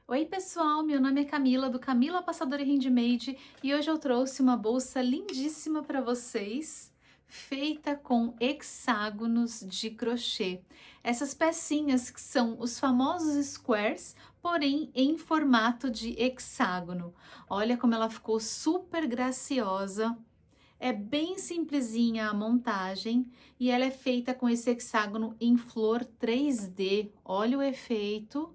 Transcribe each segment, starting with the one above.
Oi pessoal, meu nome é Camila do Camila Passadora Handmade e hoje eu trouxe uma bolsa lindíssima para vocês, feita com hexágonos de crochê. Essas pecinhas que são os famosos squares, porém em formato de hexágono. Olha como ela ficou super graciosa. É bem simplesinha a montagem e ela é feita com esse hexágono em flor 3D. Olha o efeito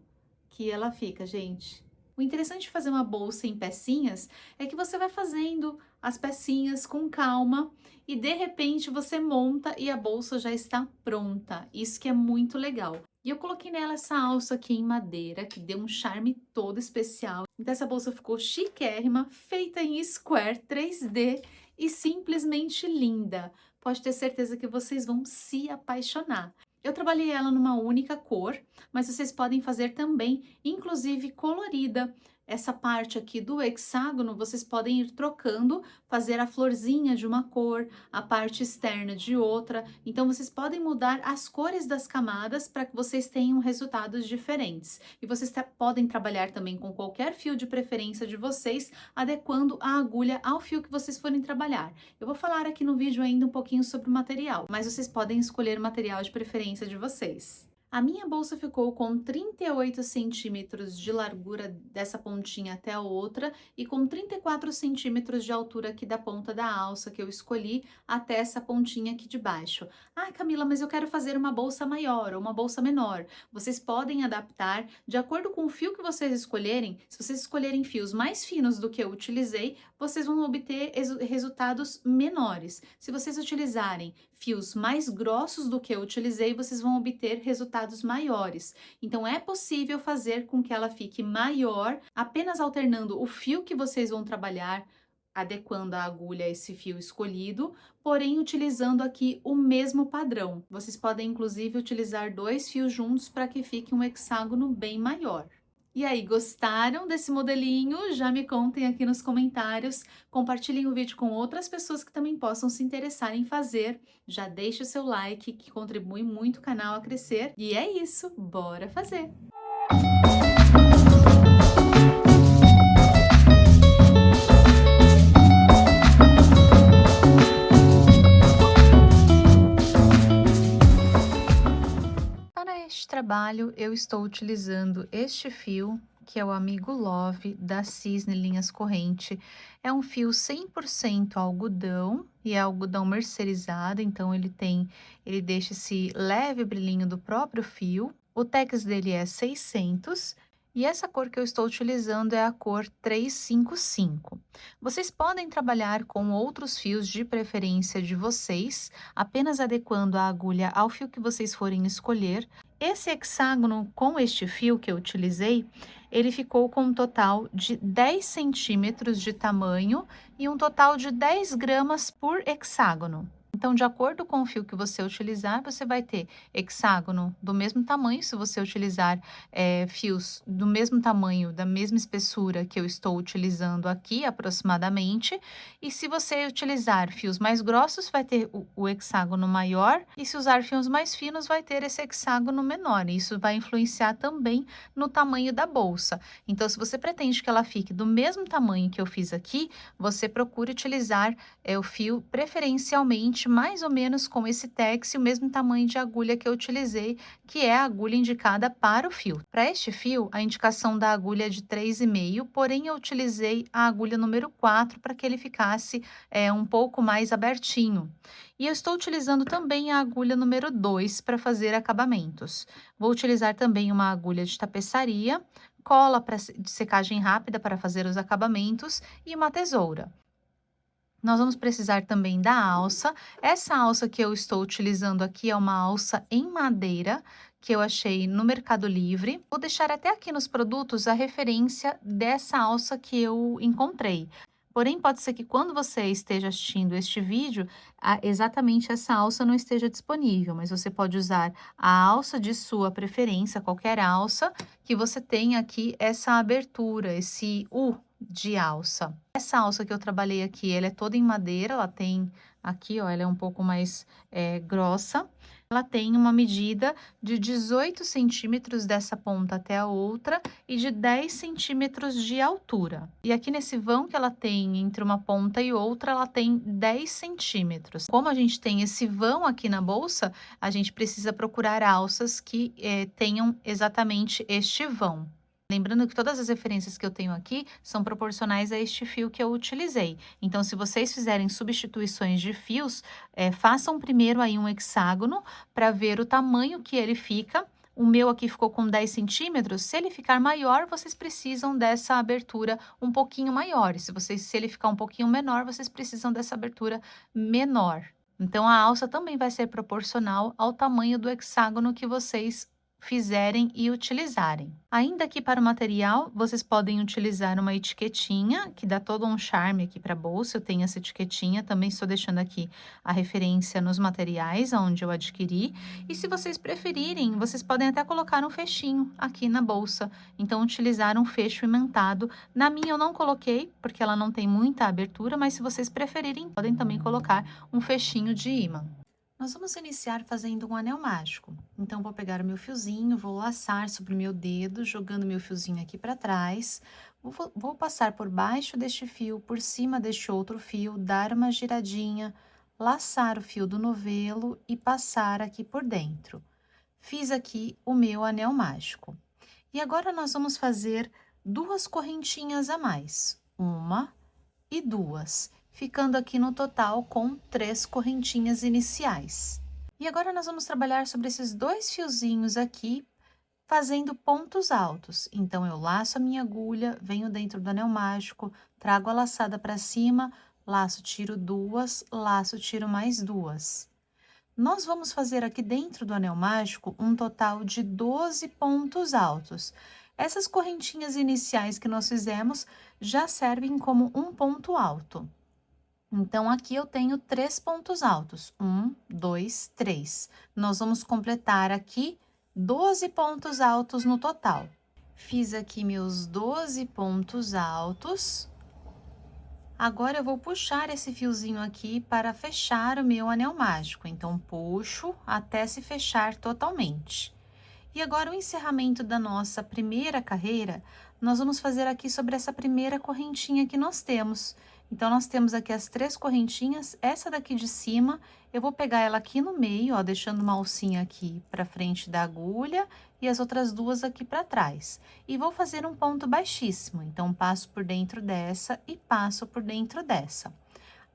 que ela fica, gente. O interessante de fazer uma bolsa em pecinhas é que você vai fazendo as pecinhas com calma e de repente você monta e a bolsa já está pronta. Isso que é muito legal. E eu coloquei nela essa alça aqui em madeira, que deu um charme todo especial. Então essa bolsa ficou chiquérrima, feita em square 3D e simplesmente linda. Pode ter certeza que vocês vão se apaixonar. Eu trabalhei ela numa única cor, mas vocês podem fazer também, inclusive colorida. Essa parte aqui do hexágono, vocês podem ir trocando, fazer a florzinha de uma cor, a parte externa de outra. Então, vocês podem mudar as cores das camadas para que vocês tenham resultados diferentes. E vocês podem trabalhar também com qualquer fio de preferência de vocês, adequando a agulha ao fio que vocês forem trabalhar. Eu vou falar aqui no vídeo ainda um pouquinho sobre o material, mas vocês podem escolher o material de preferência de vocês. A minha bolsa ficou com 38 centímetros de largura dessa pontinha até a outra e com 34 centímetros de altura aqui da ponta da alça que eu escolhi até essa pontinha aqui de baixo. Ah, Camila, mas eu quero fazer uma bolsa maior ou uma bolsa menor. Vocês podem adaptar de acordo com o fio que vocês escolherem. Se vocês escolherem fios mais finos do que eu utilizei, vocês vão obter resultados menores. Se vocês utilizarem fios mais grossos do que eu utilizei, vocês vão obter resultados maiores. Então, é possível fazer com que ela fique maior, apenas alternando o fio que vocês vão trabalhar, adequando a agulha a esse fio escolhido, porém utilizando aqui o mesmo padrão. Vocês podem, inclusive, utilizar dois fios juntos para que fique um hexágono bem maior. E aí, gostaram desse modelinho? Já me contem aqui nos comentários. Compartilhem o vídeo com outras pessoas que também possam se interessar em fazer. Já deixe o seu like, que contribui muito o canal a crescer. E é isso, bora fazer! Para este trabalho, eu estou utilizando este fio, que é o Amigo Love da Cisne Linhas Corrente. É um fio 100% algodão e é algodão mercerizado, então ele deixa esse leve brilhinho do próprio fio. O tex dele é 600 e essa cor que eu estou utilizando é a cor 355. Vocês podem trabalhar com outros fios de preferência de vocês, apenas adequando a agulha ao fio que vocês forem escolher. Esse hexágono com este fio que eu utilizei, ele ficou com um total de 10 centímetros de tamanho e um total de 10 gramas por hexágono. Então, de acordo com o fio que você utilizar, você vai ter hexágono do mesmo tamanho. Se você utilizar fios do mesmo tamanho, da mesma espessura que eu estou utilizando aqui, aproximadamente. E se você utilizar fios mais grossos, vai ter o hexágono maior. E se usar fios mais finos, vai ter esse hexágono menor. Isso vai influenciar também no tamanho da bolsa. Então, se você pretende que ela fique do mesmo tamanho que eu fiz aqui, você procure utilizar o fio preferencialmente mais ou menos com esse tex e o mesmo tamanho de agulha que eu utilizei, que é a agulha indicada para o fio. Para este fio, a indicação da agulha é de 3,5, porém eu utilizei a agulha número 4 para que ele ficasse um pouco mais abertinho. E eu estou utilizando também a agulha número 2 para fazer acabamentos. Vou utilizar também uma agulha de tapeçaria, cola de secagem rápida para fazer os acabamentos e uma tesoura. Nós vamos precisar também da alça. Essa alça que eu estou utilizando aqui é uma alça em madeira, que eu achei no Mercado Livre. Vou deixar até aqui nos produtos a referência dessa alça que eu encontrei. Porém, pode ser que quando você esteja assistindo este vídeo, exatamente essa alça não esteja disponível, mas você pode usar a alça de sua preferência, qualquer alça, que você tenha aqui essa abertura, esse U de alça. Essa alça que eu trabalhei aqui, ela é toda em madeira, ela tem aqui, ó, ela é um pouco mais grossa. Ela tem uma medida de 18 centímetros dessa ponta até a outra e de 10 centímetros de altura. E aqui nesse vão que ela tem entre uma ponta e outra, ela tem 10 centímetros. Como a gente tem esse vão aqui na bolsa, a gente precisa procurar alças que tenham exatamente este vão. Lembrando que todas as referências que eu tenho aqui são proporcionais a este fio que eu utilizei. Então, se vocês fizerem substituições de fios, façam primeiro aí um hexágono para ver o tamanho que ele fica. O meu aqui ficou com 10 centímetros. Se ele ficar maior, vocês precisam dessa abertura um pouquinho maior. Se ele ficar um pouquinho menor, vocês precisam dessa abertura menor. Então, a alça também vai ser proporcional ao tamanho do hexágono que vocês fizerem e utilizarem. Ainda aqui para o material, vocês podem utilizar uma etiquetinha, que dá todo um charme aqui para a bolsa. Eu tenho essa etiquetinha, também estou deixando aqui a referência nos materiais onde eu adquiri. E se vocês preferirem, vocês podem até colocar um fechinho aqui na bolsa. Então, utilizar um fecho imantado. Na minha eu não coloquei, porque ela não tem muita abertura, mas se vocês preferirem, podem também colocar um fechinho de ímã. Nós vamos iniciar fazendo um anel mágico. Então, vou pegar o meu fiozinho, vou laçar sobre o meu dedo, jogando meu fiozinho aqui para trás. Vou passar por baixo deste fio, por cima deste outro fio, dar uma giradinha, laçar o fio do novelo e passar aqui por dentro. Fiz aqui o meu anel mágico. E agora, nós vamos fazer duas correntinhas a mais. Uma e duas, ficando aqui no total com 3 correntinhas iniciais. E agora nós vamos trabalhar sobre esses 2 fiozinhos aqui, fazendo pontos altos. Então, eu laço a minha agulha, venho dentro do anel mágico, trago a laçada para cima, laço, tiro 2, laço, tiro mais 2. Nós vamos fazer aqui dentro do anel mágico um total de 12 pontos altos. Essas correntinhas iniciais que nós fizemos já servem como um ponto alto. Então, aqui eu tenho 3 pontos altos. 1, 2, 3. Nós vamos completar aqui 12 pontos altos no total. Fiz aqui meus 12 pontos altos. Agora, eu vou puxar esse fiozinho aqui para fechar o meu anel mágico. Então, puxo até se fechar totalmente. E agora, o encerramento da nossa primeira carreira, nós vamos fazer aqui sobre essa primeira correntinha que nós temos. Então, nós temos aqui as 3 correntinhas, essa daqui de cima, eu vou pegar ela aqui no meio, ó, deixando uma alcinha aqui para frente da agulha e as outras 2 aqui para trás. E vou fazer um ponto baixíssimo, então, passo por dentro dessa e passo por dentro dessa.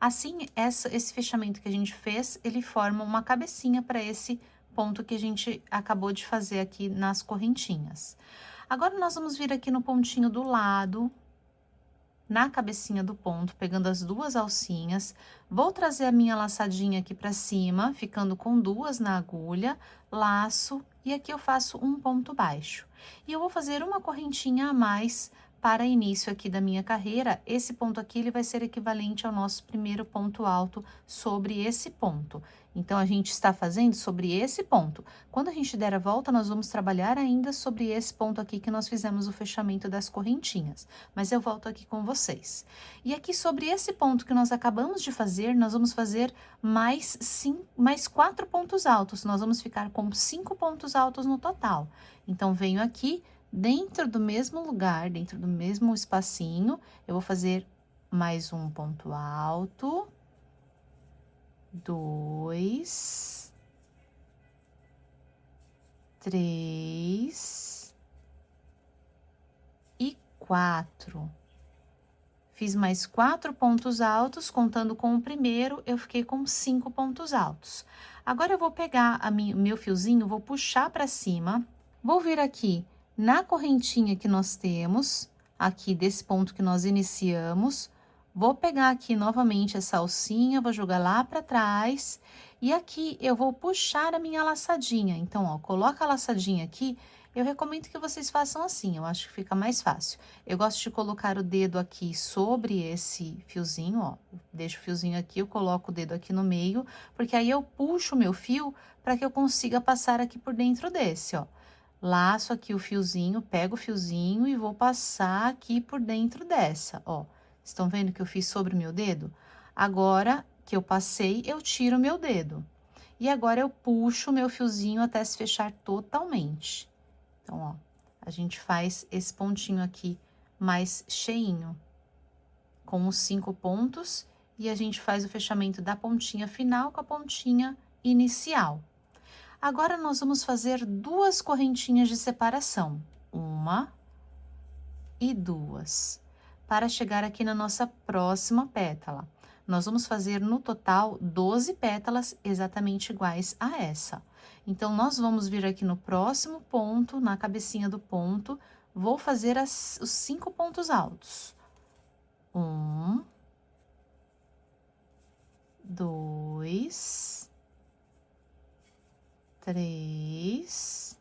Assim, esse fechamento que a gente fez, ele forma uma cabecinha para esse ponto que a gente acabou de fazer aqui nas correntinhas. Agora, nós vamos vir aqui no pontinho do lado, na cabecinha do ponto, pegando as 2 alcinhas, vou trazer a minha laçadinha aqui para cima, ficando com 2 na agulha, laço, e aqui eu faço um ponto baixo. E eu vou fazer uma correntinha a mais para início aqui da minha carreira. Esse ponto aqui, ele vai ser equivalente ao nosso primeiro ponto alto sobre esse ponto. Então, a gente está fazendo sobre esse ponto. Quando a gente der a volta, nós vamos trabalhar ainda sobre esse ponto aqui que nós fizemos o fechamento das correntinhas. Mas eu volto aqui com vocês. E aqui sobre esse ponto que nós acabamos de fazer, nós vamos fazer mais 4 pontos altos. Nós vamos ficar com 5 pontos altos no total. Então, venho aqui, dentro do mesmo lugar, dentro do mesmo espacinho, eu vou fazer mais um ponto alto. 2, 3 e 4. Fiz mais 4 pontos altos, contando com o primeiro, eu fiquei com 5 pontos altos. Agora, eu vou pegar o meu fiozinho, vou puxar para cima, vou vir aqui na correntinha que nós temos, aqui desse ponto que nós iniciamos. Vou pegar aqui novamente essa alcinha, vou jogar lá para trás, e aqui eu vou puxar a minha laçadinha. Então, ó, coloca a laçadinha aqui, eu recomendo que vocês façam assim, eu acho que fica mais fácil. Eu gosto de colocar o dedo aqui sobre esse fiozinho, ó, deixo o fiozinho aqui, eu coloco o dedo aqui no meio, porque aí eu puxo o meu fio para que eu consiga passar aqui por dentro desse, ó. laço aqui o fiozinho, pego o fiozinho e vou passar aqui por dentro dessa, ó. Estão vendo que eu fiz sobre o meu dedo? Agora que eu passei, eu tiro o meu dedo. E agora eu puxo o meu fiozinho até se fechar totalmente. Então, ó, a gente faz esse pontinho aqui mais cheinho, com os 5 pontos, e a gente faz o fechamento da pontinha final com a pontinha inicial. Agora, nós vamos fazer 2 correntinhas de separação, 1 e 2, para chegar aqui na nossa próxima pétala. Nós vamos fazer no total 12 pétalas exatamente iguais a essa. Então, nós vamos vir aqui no próximo ponto, na cabecinha do ponto, vou fazer os 5 pontos altos. 1, 2, 3,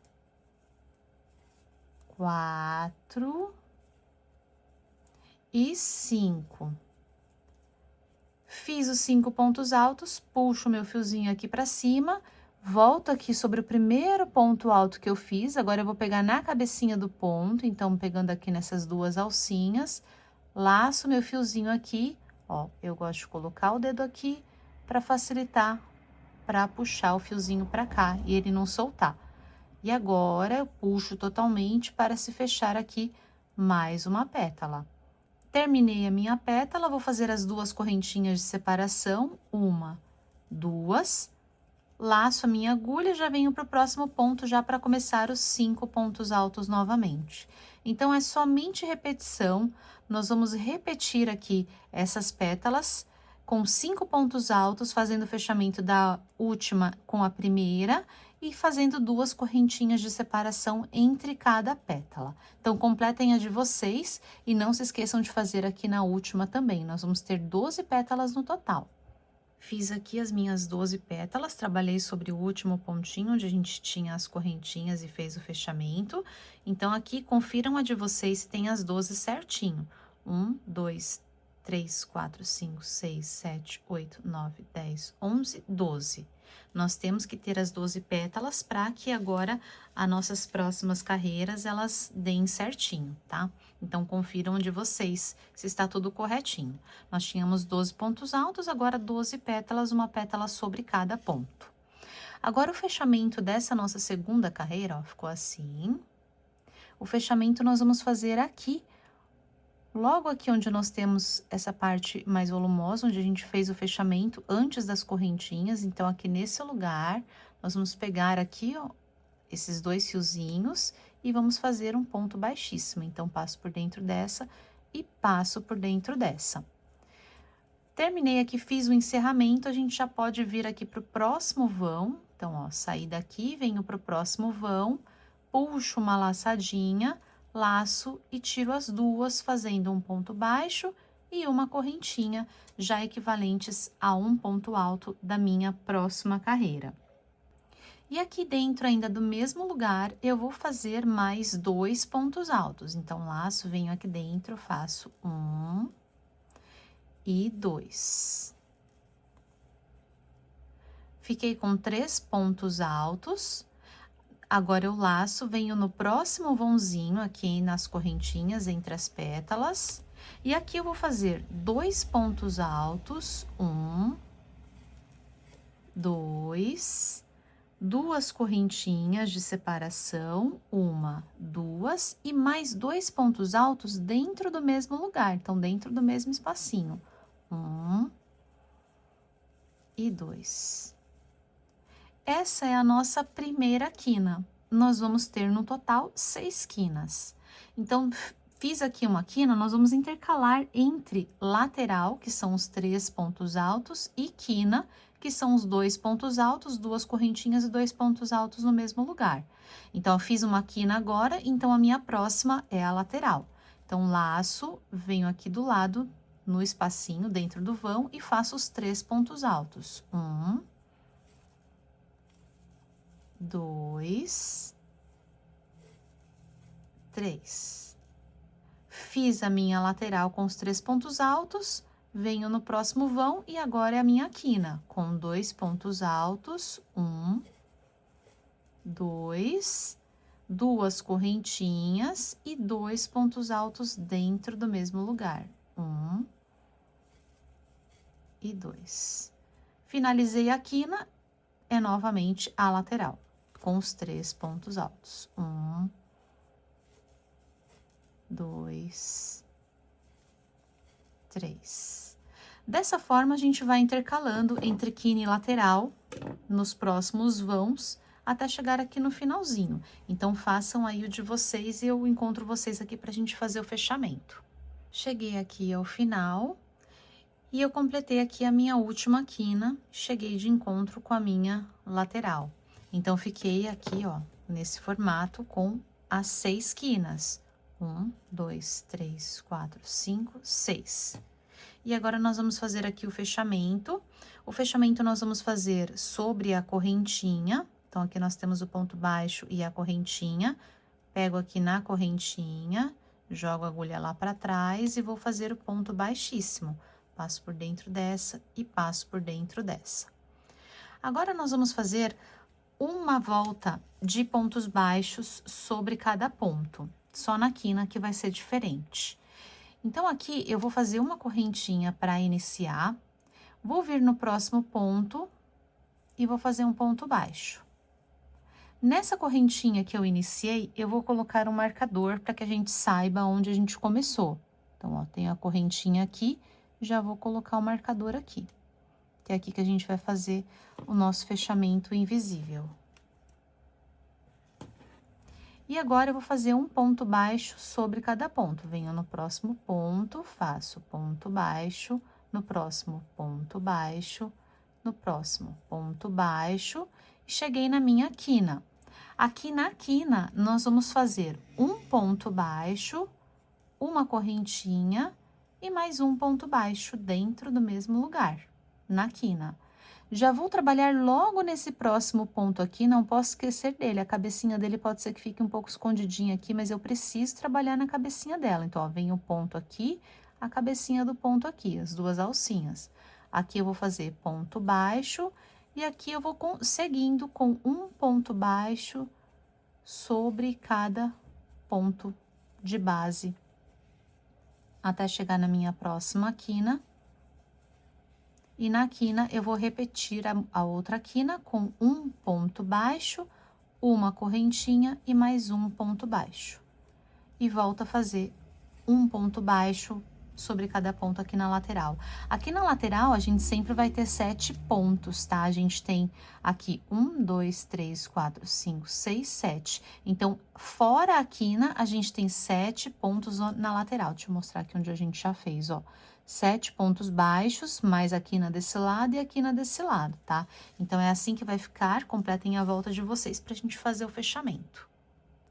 4 e 5. Fiz os 5 pontos altos, puxo o meu fiozinho aqui pra cima, volto aqui sobre o primeiro ponto alto que eu fiz, agora eu vou pegar na cabecinha do ponto, então pegando aqui nessas 2 alcinhas, laço meu fiozinho aqui, ó, eu gosto de colocar o dedo aqui pra facilitar, pra puxar o fiozinho pra cá e ele não soltar. E agora eu puxo totalmente para se fechar aqui mais uma pétala. Terminei a minha pétala, vou fazer as 2 correntinhas de separação, 1, 2, laço a minha agulha, já venho para o próximo ponto já para começar os 5 pontos altos novamente. Então, é somente repetição, nós vamos repetir aqui essas pétalas com 5 pontos altos, fazendo o fechamento da última com a primeira e fazendo 2 correntinhas de separação entre cada pétala. Então, completem a de vocês e não se esqueçam de fazer aqui na última também. Nós vamos ter 12 pétalas no total. Fiz aqui as minhas 12 pétalas, trabalhei sobre o último pontinho, onde a gente tinha as correntinhas e fez o fechamento. Então, aqui, confiram a de vocês se tem as 12 certinho. 1, 2, 3, 4, 5, 6, 7, 8, 9, 10, 11, 12. Nós temos que ter as 12 pétalas para que agora as nossas próximas carreiras, elas deem certinho, tá? Então, confiram de vocês se está tudo corretinho. Nós tínhamos 12 pontos altos, agora 12 pétalas, uma pétala sobre cada ponto. Agora, o fechamento dessa nossa segunda carreira, ó, ficou assim. O fechamento nós vamos fazer aqui, logo aqui onde nós temos essa parte mais volumosa, onde a gente fez o fechamento antes das correntinhas. Então, aqui nesse lugar, nós vamos pegar aqui, ó, esses 2 fiozinhos e vamos fazer um ponto baixíssimo. Então, passo por dentro dessa e passo por dentro dessa. Terminei aqui, fiz o encerramento, a gente já pode vir aqui pro próximo vão. Então, ó, saí daqui, venho pro próximo vão, puxo uma laçadinha, laço e tiro as 2, fazendo um ponto baixo e uma correntinha, já equivalentes a um ponto alto da minha próxima carreira. E aqui dentro ainda do mesmo lugar, eu vou fazer mais 2 pontos altos. Então, laço, venho aqui dentro, faço 1 e 2. Fiquei com 3 pontos altos. Agora, eu laço, venho no próximo vãozinho, aqui nas correntinhas, entre as pétalas. E aqui eu vou fazer 2 pontos altos, 1, 2, 2 correntinhas de separação, 1, 2, e mais 2 pontos altos dentro do mesmo lugar, então, dentro do mesmo espacinho. 1 e 2. Essa é a nossa primeira quina. Nós vamos ter no total 6 quinas. Então, fiz aqui uma quina, nós vamos intercalar entre lateral, que são os 3 pontos altos, e quina, que são os 2 pontos altos, 2 correntinhas e 2 pontos altos no mesmo lugar. Então, eu fiz uma quina agora, então a minha próxima é a lateral. Então, laço, venho aqui do lado, no espacinho, dentro do vão, e faço os 3 pontos altos. 1, 2, 3. Fiz a minha lateral com os 3 pontos altos, venho no próximo vão e agora é a minha quina, com 2 pontos altos, 1, 2, 2 correntinhas e 2 pontos altos dentro do mesmo lugar. 1 e 2. Finalizei a quina, é novamente a lateral, com os 3 pontos altos. 1, 2, 3. Dessa forma, a gente vai intercalando entre quina e lateral nos próximos vãos, até chegar aqui no finalzinho. Então, façam aí o de vocês e eu encontro vocês aqui pra gente fazer o fechamento. Cheguei aqui ao final e eu completei aqui a minha última quina, cheguei de encontro com a minha lateral. Então, fiquei aqui, ó, nesse formato com as 6 quinas. 1, 2, 3, 4, 5, 6. E agora, nós vamos fazer aqui o fechamento. O fechamento nós vamos fazer sobre a correntinha. Então, aqui nós temos o ponto baixo e a correntinha. Pego aqui na correntinha, jogo a agulha lá para trás e vou fazer o ponto baixíssimo. Passo por dentro dessa e passo por dentro dessa. Agora, nós vamos fazer uma volta de pontos baixos sobre cada ponto. Só na quina que vai ser diferente. Então, aqui eu vou fazer uma correntinha para iniciar, vou vir no próximo ponto e vou fazer um ponto baixo. Nessa correntinha que eu iniciei, eu vou colocar um marcador para que a gente saiba onde a gente começou. Então, ó, tem a correntinha aqui, já vou colocar o marcador aqui. Que é aqui que a gente vai fazer o nosso fechamento invisível. E agora, eu vou fazer um ponto baixo sobre cada ponto. Venho no próximo ponto, faço ponto baixo, no próximo ponto baixo, no próximo ponto baixo, e cheguei na minha quina. Aqui na quina, nós vamos fazer um ponto baixo, uma correntinha e mais um ponto baixo dentro do mesmo lugar, na quina. Já vou trabalhar logo nesse próximo ponto aqui, não posso esquecer dele. A cabecinha dele pode ser que fique um pouco escondidinha aqui, mas eu preciso trabalhar na cabecinha dela. Então, ó, vem o ponto aqui, a cabecinha do ponto aqui, as 2 alcinhas. Aqui eu vou fazer ponto baixo e aqui eu vou seguindo com um ponto baixo sobre cada ponto de base, até chegar na minha próxima quina. E na quina, eu vou repetir a outra quina com um ponto baixo, uma correntinha e mais um ponto baixo. E volto a fazer um ponto baixo sobre cada ponto aqui na lateral. Aqui na lateral, a gente sempre vai ter 7 pontos, tá? A gente tem aqui 1, 2, 3, 4, 5, 6, 7. Então, fora a quina, a gente tem 7 pontos na lateral. Deixa eu mostrar aqui onde a gente já fez, ó. 7 pontos baixos, mais a quina desse lado e a quina desse lado, tá? Então, é assim que vai ficar, completem a volta de vocês pra gente fazer o fechamento.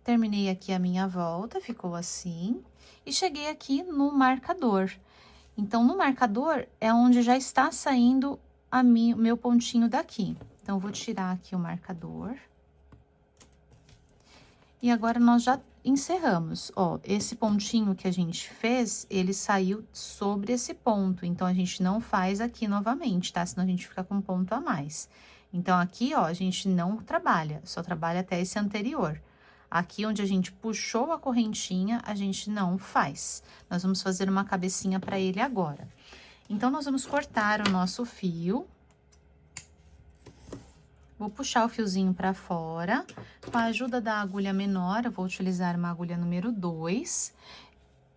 Terminei aqui a minha volta, ficou assim, e cheguei aqui no marcador. Então, no marcador é onde já está saindo o meu pontinho daqui. Então, eu vou tirar aqui o marcador. E agora, nós já encerramos. Ó, esse pontinho que a gente fez, ele saiu sobre esse ponto. Então, a gente não faz aqui novamente, tá? Senão, a gente fica com um ponto a mais. Então, aqui, ó, a gente não trabalha, só trabalha até esse anterior. Aqui onde a gente puxou a correntinha, a gente não faz. Nós vamos fazer uma cabecinha para ele agora. Então, nós vamos cortar o nosso fio. Vou puxar o fiozinho para fora. Com a ajuda da agulha menor, eu vou utilizar uma agulha número 2.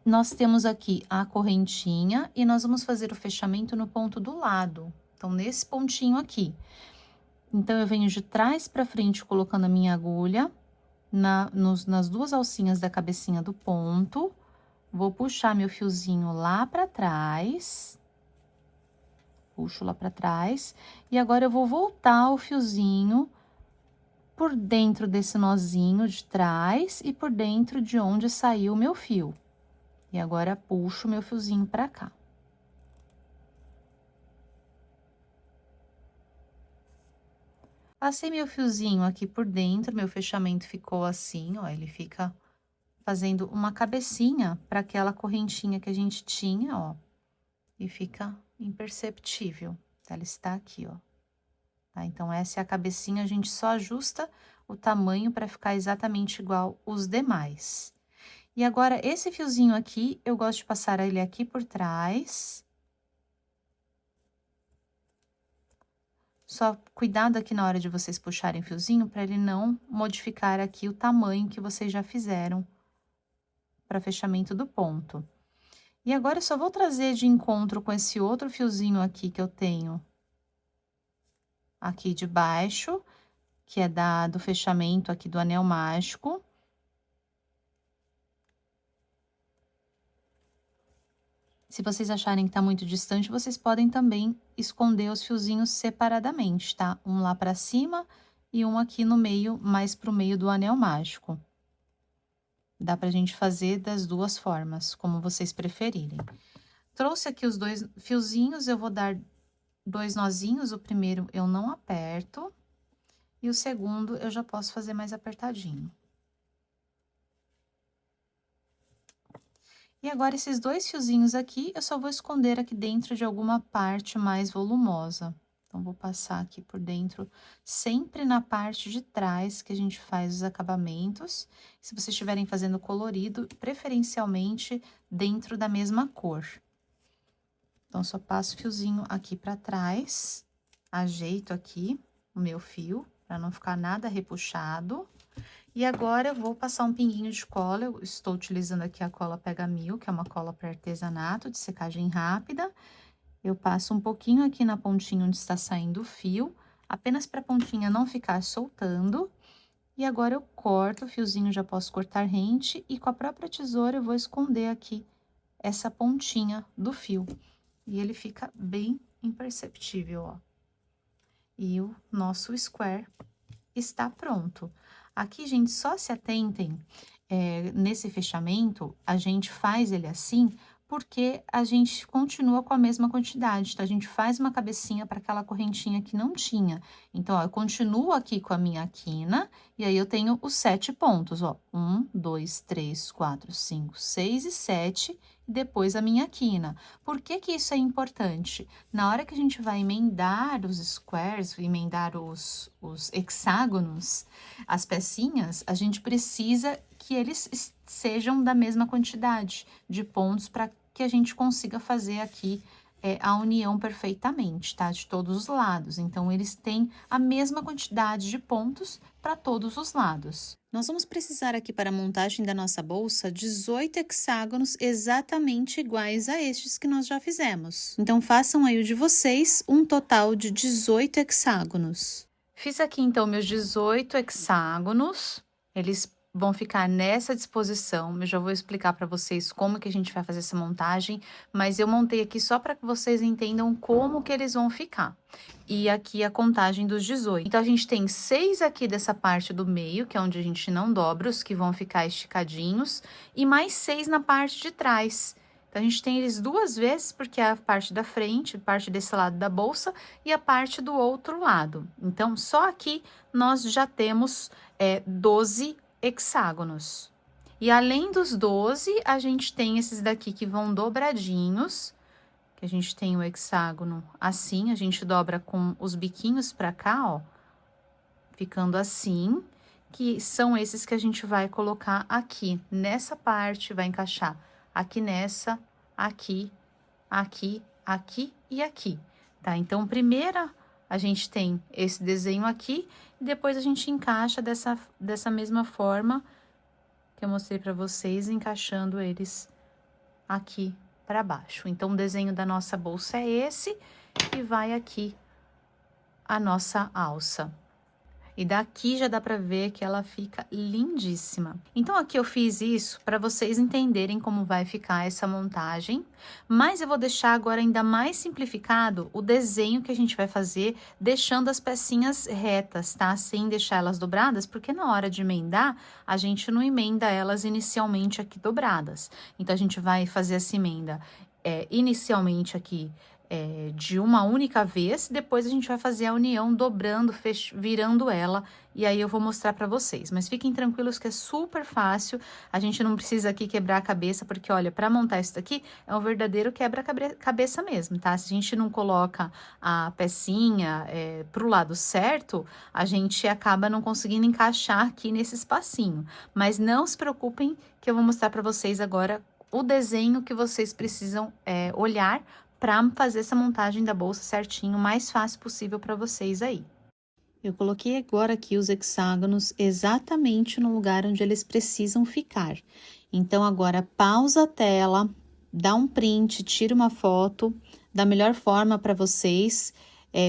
Nós temos aqui a correntinha e nós vamos fazer o fechamento no ponto do lado. Então, nesse pontinho aqui. Então, eu venho de trás para frente colocando a minha agulha nas 2 alcinhas da cabecinha do ponto, vou puxar meu fiozinho lá para trás, puxo lá para trás, e agora eu vou voltar o fiozinho por dentro desse nozinho de trás e por dentro de onde saiu o meu fio. E agora, puxo meu fiozinho para cá. Passei meu fiozinho aqui por dentro, meu fechamento ficou assim, ó, ele fica fazendo uma cabecinha para aquela correntinha que a gente tinha, ó, e fica imperceptível. Ela está aqui, ó. tá? Então, essa é a cabecinha, a gente só ajusta o tamanho para ficar exatamente igual os demais. E agora, esse fiozinho aqui, eu gosto de passar ele aqui por trás. Só cuidado aqui na hora de vocês puxarem o fiozinho, para ele não modificar aqui o tamanho que vocês já fizeram para fechamento do ponto. E agora, eu só vou trazer de encontro com esse outro fiozinho aqui que eu tenho aqui de baixo, que é do fechamento aqui do anel mágico. Se vocês acharem que tá muito distante, vocês podem também esconder os fiozinhos separadamente, tá? Um lá pra cima e um aqui no meio, mais pro meio do anel mágico. Dá pra gente fazer das duas formas, como vocês preferirem. Trouxe aqui os dois fiozinhos, eu vou dar 2 nozinhos. O primeiro eu não aperto e o segundo eu já posso fazer mais apertadinho. E agora, esses 2 fiozinhos aqui, eu só vou esconder aqui dentro de alguma parte mais volumosa. Então, vou passar aqui por dentro, sempre na parte de trás que a gente faz os acabamentos. Se vocês estiverem fazendo colorido, preferencialmente dentro da mesma cor. Então, só passo o fiozinho aqui pra trás, ajeito aqui o meu fio, pra não ficar nada repuxado. E agora, eu vou passar um pinguinho de cola. Eu estou utilizando aqui a cola Pega Mil, que é uma cola para artesanato, de secagem rápida. Eu passo um pouquinho aqui na pontinha onde está saindo o fio, apenas para a pontinha não ficar soltando. E agora, eu corto o fiozinho, já posso cortar rente, e com a própria tesoura eu vou esconder aqui essa pontinha do fio. E ele fica bem imperceptível, ó. E o nosso square está pronto. Aqui, gente, só se atentem, nesse fechamento, a gente faz ele assim, porque a gente continua com a mesma quantidade, então, a gente faz uma cabecinha para aquela correntinha que não tinha. Então, ó, eu continuo aqui com a minha quina, e aí eu tenho os 7 pontos, ó. 1, 2, 3, 4, 5, 6 e 7, e depois a minha quina. Por que que isso é importante? Na hora que a gente vai emendar os squares, emendar os hexágonos, as pecinhas, a gente precisa que eles sejam da mesma quantidade de pontos para que a gente consiga fazer aqui a união perfeitamente, tá? De todos os lados. Então, eles têm a mesma quantidade de pontos para todos os lados. Nós vamos precisar aqui para a montagem da nossa bolsa 18 hexágonos exatamente iguais a estes que nós já fizemos. Então, façam aí o de vocês um total de 18 hexágonos. Fiz aqui, então, meus 18 hexágonos. Eles vão ficar nessa disposição. Eu já vou explicar para vocês como que a gente vai fazer essa montagem, mas eu montei aqui só para que vocês entendam como que eles vão ficar. E aqui a contagem dos 18. Então, a gente tem 6 aqui dessa parte do meio, que é onde a gente não dobra, os que vão ficar esticadinhos, e mais 6 na parte de trás. Então, a gente tem eles 2 vezes, porque é a parte da frente, parte desse lado da bolsa, e a parte do outro lado. Então, só aqui nós já temos 12 hexágonos. E além dos 12, a gente tem esses daqui que vão dobradinhos, que a gente tem o hexágono assim, a gente dobra com os biquinhos pra cá, ó, ficando assim, que são esses que a gente vai colocar aqui, nessa parte, vai encaixar aqui nessa, aqui, aqui, aqui e aqui, tá? Então, primeira, a gente tem esse desenho aqui, e depois a gente encaixa dessa mesma forma que eu mostrei pra vocês, encaixando eles aqui pra baixo. Então, o desenho da nossa bolsa é esse, e vai aqui a nossa alça. E daqui já dá pra ver que ela fica lindíssima. Então, aqui eu fiz isso para vocês entenderem como vai ficar essa montagem, mas eu vou deixar agora ainda mais simplificado o desenho que a gente vai fazer, deixando as pecinhas retas, tá? Sem deixar elas dobradas, porque na hora de emendar, a gente não emenda elas inicialmente aqui dobradas. Então, a gente vai fazer essa emenda inicialmente aqui de uma única vez, depois a gente vai fazer a união dobrando, virando ela, e aí eu vou mostrar para vocês. Mas fiquem tranquilos que é super fácil, a gente não precisa aqui quebrar a cabeça, porque olha, para montar isso daqui é um verdadeiro quebra-cabeça mesmo, tá? Se a gente não coloca a pecinha pro lado certo, a gente acaba não conseguindo encaixar aqui nesse espacinho. Mas não se preocupem que eu vou mostrar para vocês agora o desenho que vocês precisam olhar para fazer essa montagem da bolsa certinho, o mais fácil possível para vocês aí. Eu coloquei agora aqui os hexágonos exatamente no lugar onde eles precisam ficar. Então, agora pausa a tela, dá um print, tira uma foto da melhor forma para vocês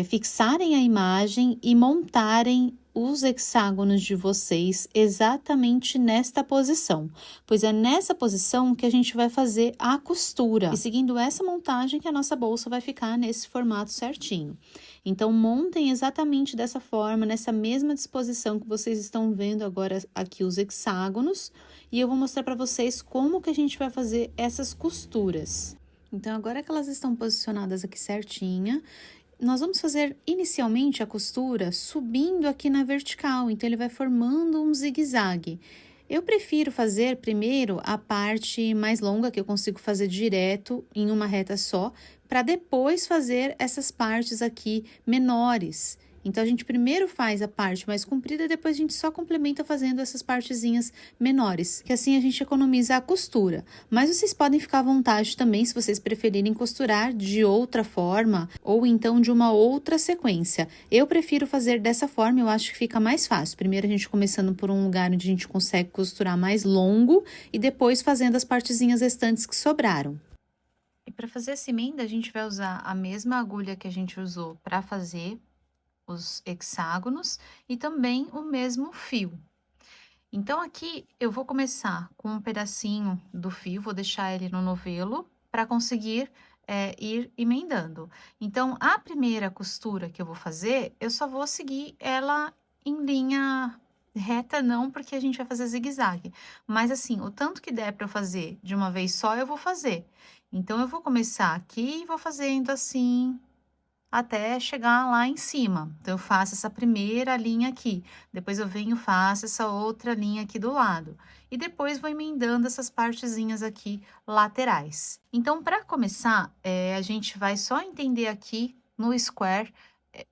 fixarem a imagem e montarem os hexágonos de vocês exatamente nesta posição, pois é nessa posição que a gente vai fazer a costura. E seguindo essa montagem que a nossa bolsa vai ficar nesse formato certinho. Então, montem exatamente dessa forma, nessa mesma disposição que vocês estão vendo agora aqui os hexágonos, e eu vou mostrar para vocês como que a gente vai fazer essas costuras. Então, agora que elas estão posicionadas aqui certinha, nós vamos fazer inicialmente a costura subindo aqui na vertical, então ele vai formando um zigue-zague. Eu prefiro fazer primeiro a parte mais longa, que eu consigo fazer direto em uma reta só, para depois fazer essas partes aqui menores. Então, a gente primeiro faz a parte mais comprida, depois a gente só complementa fazendo essas partezinhas menores, que assim a gente economiza a costura. Mas vocês podem ficar à vontade também, se vocês preferirem costurar de outra forma, ou então de uma outra sequência. Eu prefiro fazer dessa forma, eu acho que fica mais fácil. Primeiro a gente começando por um lugar onde a gente consegue costurar mais longo, e depois fazendo as partezinhas restantes que sobraram. E para fazer essa emenda, a gente vai usar a mesma agulha que a gente usou para fazer os hexágonos e também o mesmo fio. Então, aqui eu vou começar com um pedacinho do fio, vou deixar ele no novelo para conseguir ir emendando. Então, a primeira costura que eu vou fazer, eu só vou seguir ela em linha reta, não, porque a gente vai fazer zigue-zague. Mas, assim, o tanto que der para eu fazer de uma vez só, eu vou fazer. Então, eu vou começar aqui e vou fazendo assim até chegar lá em cima. Então, eu faço essa primeira linha aqui, depois eu venho, faço essa outra linha aqui do lado, e depois vou emendando essas partezinhas aqui laterais. Então, para começar, a gente vai só entender aqui no square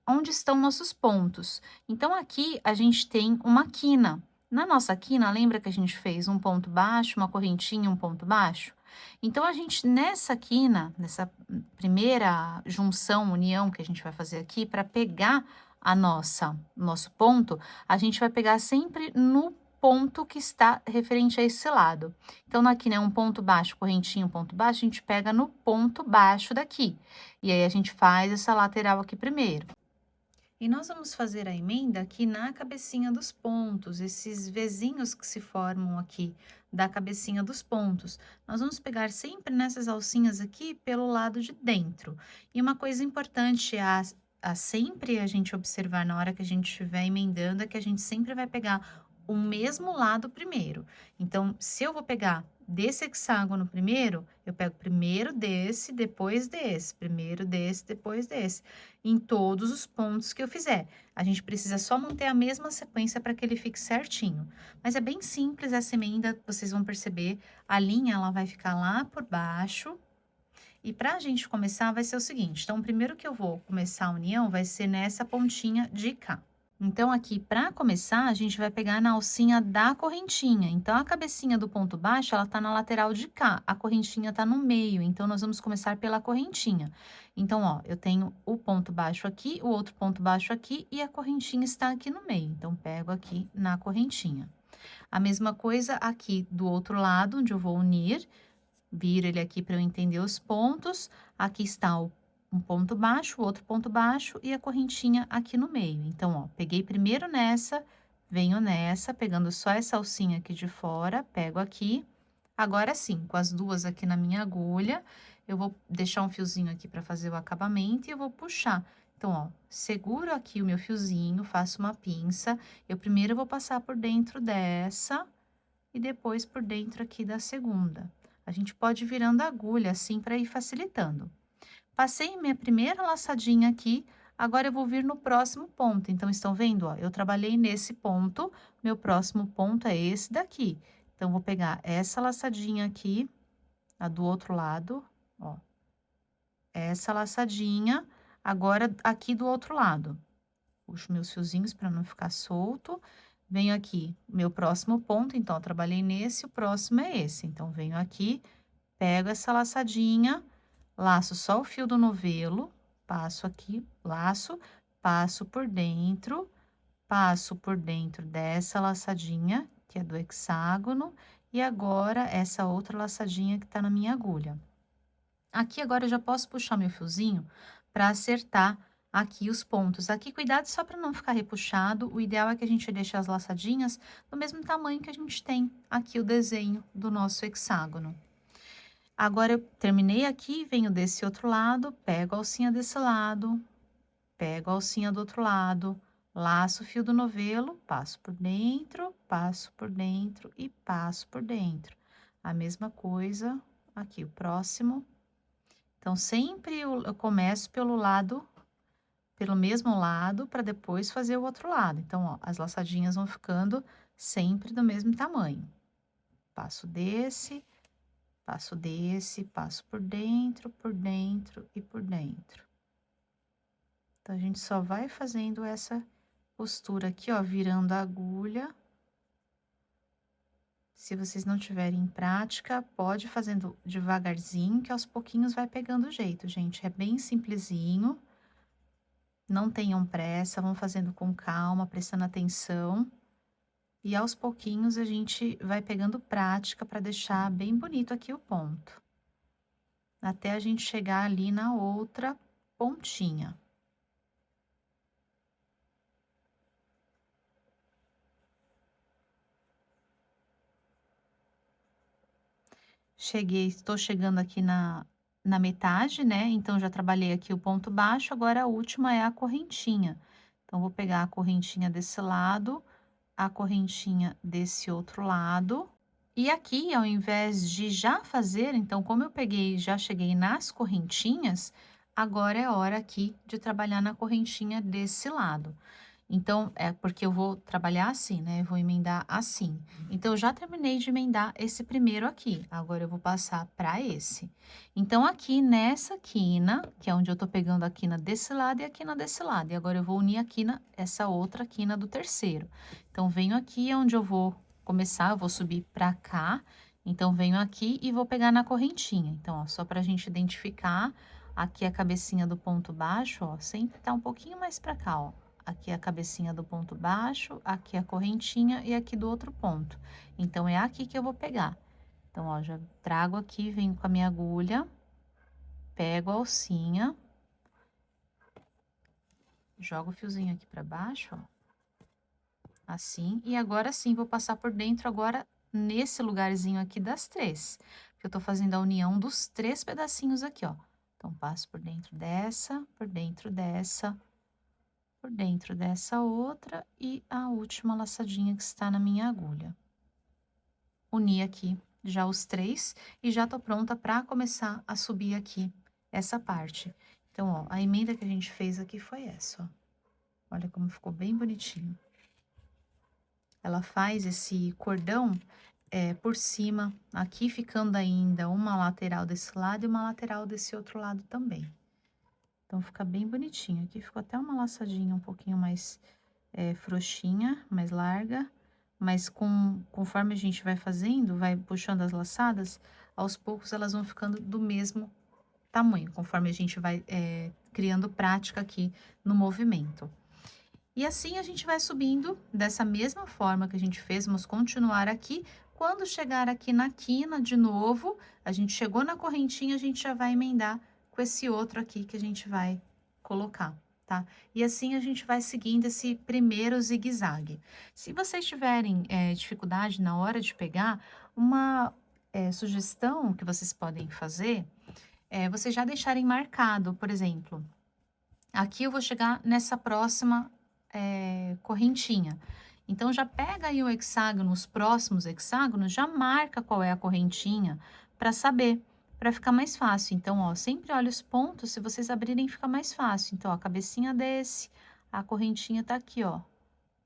onde estão nossos pontos. Então, aqui a gente tem uma quina. Na nossa quina, lembra que a gente fez um ponto baixo, uma correntinha, um ponto baixo? Então, a gente, nessa quina, nessa primeira junção, união que a gente vai fazer aqui, para pegar nosso ponto, a gente vai pegar sempre no ponto que está referente a esse lado. Então, na quina é um ponto baixo, correntinho, um ponto baixo, a gente pega no ponto baixo daqui. E aí, a gente faz essa lateral aqui primeiro. E nós vamos fazer a emenda aqui na cabecinha dos pontos, esses vezinhos que se formam aqui da cabecinha dos pontos. Nós vamos pegar sempre nessas alcinhas aqui pelo lado de dentro. E uma coisa importante a sempre a gente observar na hora que a gente estiver emendando é que a gente sempre vai pegar o mesmo lado primeiro. Então, se eu vou pegar desse hexágono primeiro, eu pego primeiro desse, depois desse, primeiro desse, depois desse, em todos os pontos que eu fizer. A gente precisa só manter a mesma sequência para que ele fique certinho. Mas é bem simples essa emenda, vocês vão perceber, a linha ela vai ficar lá por baixo. E para a gente começar vai ser o seguinte, então, primeiro que eu vou começar a união vai ser nessa pontinha de cá. Então, aqui, para começar, a gente vai pegar na alcinha da correntinha. Então, a cabecinha do ponto baixo, ela tá na lateral de cá, a correntinha tá no meio. Então, nós vamos começar pela correntinha. Então, ó, eu tenho o ponto baixo aqui, o outro ponto baixo aqui e a correntinha está aqui no meio. Então, pego aqui na correntinha. A mesma coisa aqui do outro lado, onde eu vou unir, viro ele aqui para eu entender os pontos. Aqui está um ponto baixo, outro ponto baixo e a correntinha aqui no meio. Então, ó, peguei primeiro nessa, venho nessa, pegando só essa alcinha aqui de fora, pego aqui. Agora sim, com as duas aqui na minha agulha, eu vou deixar um fiozinho aqui para fazer o acabamento e eu vou puxar. Então, ó, seguro aqui o meu fiozinho, faço uma pinça. Eu primeiro vou passar por dentro dessa e depois por dentro aqui da segunda. A gente pode ir virando a agulha assim para ir facilitando. Passei minha primeira laçadinha aqui, agora eu vou vir no próximo ponto. Então, estão vendo, ó, eu trabalhei nesse ponto, meu próximo ponto é esse daqui. Então, vou pegar essa laçadinha aqui, a do outro lado, ó, essa laçadinha, agora aqui do outro lado. Puxo meus fiozinhos para não ficar solto. Venho aqui, meu próximo ponto, então, eu trabalhei nesse, o próximo é esse. Então, venho aqui, pego essa laçadinha, laço só o fio do novelo, passo aqui, laço, passo por dentro, passo por dentro dessa laçadinha, que é do hexágono, e agora essa outra laçadinha que tá na minha agulha. Aqui agora eu já posso puxar meu fiozinho para acertar aqui os pontos. Aqui, cuidado só para não ficar repuxado. O ideal é que a gente deixe as laçadinhas do mesmo tamanho que a gente tem aqui o desenho do nosso hexágono. Agora, eu terminei aqui, venho desse outro lado, pego a alcinha desse lado, pego a alcinha do outro lado, laço o fio do novelo, passo por dentro e passo por dentro. A mesma coisa aqui, o próximo. Então, sempre eu começo pelo lado, pelo mesmo lado, para depois fazer o outro lado. Então, ó, as laçadinhas vão ficando sempre do mesmo tamanho. Passo desse, passo por dentro e por dentro. Então, a gente só vai fazendo essa costura aqui, ó, virando a agulha. Se vocês não tiverem prática, pode ir fazendo devagarzinho, que aos pouquinhos vai pegando o jeito, gente. É bem simplesinho. Não tenham pressa, vão fazendo com calma, prestando atenção. E aos pouquinhos a gente vai pegando prática para deixar bem bonito aqui o ponto. Até a gente chegar ali na outra pontinha. Estou chegando aqui na metade, né? Então, já trabalhei aqui o ponto baixo, agora a última é a correntinha. Então, vou pegar a correntinha desse lado, a correntinha desse outro lado. E aqui, ao invés de já fazer, então, como eu peguei, já cheguei nas correntinhas, agora é hora aqui de trabalhar na correntinha desse lado. Então, é porque eu vou trabalhar assim, né? Eu vou emendar assim. Então, eu já terminei de emendar esse primeiro aqui. Agora, eu vou passar para esse. Então, aqui nessa quina, que é onde eu tô pegando a quina desse lado e a quina desse lado. E agora, eu vou unir a quina, essa outra quina do terceiro. Então, venho aqui onde eu vou começar, eu vou subir para cá. Então, venho aqui e vou pegar na correntinha. Então, ó, só pra gente identificar, aqui a cabecinha do ponto baixo, ó, sempre tá um pouquinho mais para cá, ó. Aqui a cabecinha do ponto baixo, aqui a correntinha e aqui do outro ponto. Então, é aqui que eu vou pegar. Então, ó, já trago aqui, venho com a minha agulha, pego a alcinha, jogo o fiozinho aqui pra baixo, ó. Assim, e agora sim, vou passar por dentro agora nesse lugarzinho aqui das três. Que eu tô fazendo a união dos três pedacinhos aqui, ó. Então, passo por dentro dessa, por dentro dessa, por dentro dessa outra e a última laçadinha que está na minha agulha. Uni aqui já os três e já tô pronta para começar a subir aqui essa parte. Então, ó, a emenda que a gente fez aqui foi essa, ó. Olha como ficou bem bonitinho. Ela faz esse cordão por cima, aqui ficando ainda uma lateral desse lado e uma lateral desse outro lado também. Então, fica bem bonitinho. Aqui ficou até uma laçadinha um pouquinho mais frouxinha, mais larga. Mas conforme a gente vai fazendo, vai puxando as laçadas, aos poucos elas vão ficando do mesmo tamanho, conforme a gente vai criando prática aqui no movimento. E assim a gente vai subindo dessa mesma forma que a gente fez, vamos continuar aqui. Quando chegar aqui na quina de novo, a gente chegou na correntinha, a gente já vai emendar com esse outro aqui que a gente vai colocar, tá? E assim a gente vai seguindo esse primeiro zigue-zague. Se vocês tiverem dificuldade na hora de pegar, uma sugestão que vocês podem fazer é vocês já deixarem marcado, por exemplo, aqui eu vou chegar nessa próxima correntinha. Então, já pega aí o hexágono, os próximos hexágonos, já marca qual é a correntinha para saber. para ficar mais fácil. Então, ó, sempre olha os pontos, se vocês abrirem fica mais fácil. Então, ó, a cabecinha desse, a correntinha tá aqui, ó,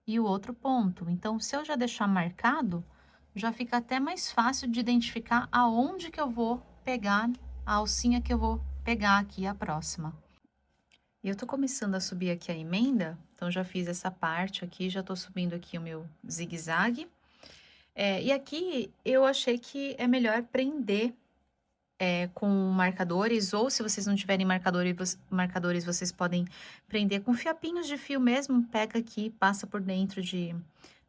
e o outro ponto. Então, se eu já deixar marcado, já fica até mais fácil de identificar aonde que eu vou pegar a alcinha que eu vou pegar aqui a próxima. E eu tô começando a subir aqui a emenda, então já fiz essa parte aqui, já tô subindo aqui o meu zigue-zague. E aqui eu achei que é melhor prender com marcadores, ou se vocês não tiverem marcadores, vocês podem prender com fiapinhos de fio mesmo. Pega aqui, passa por dentro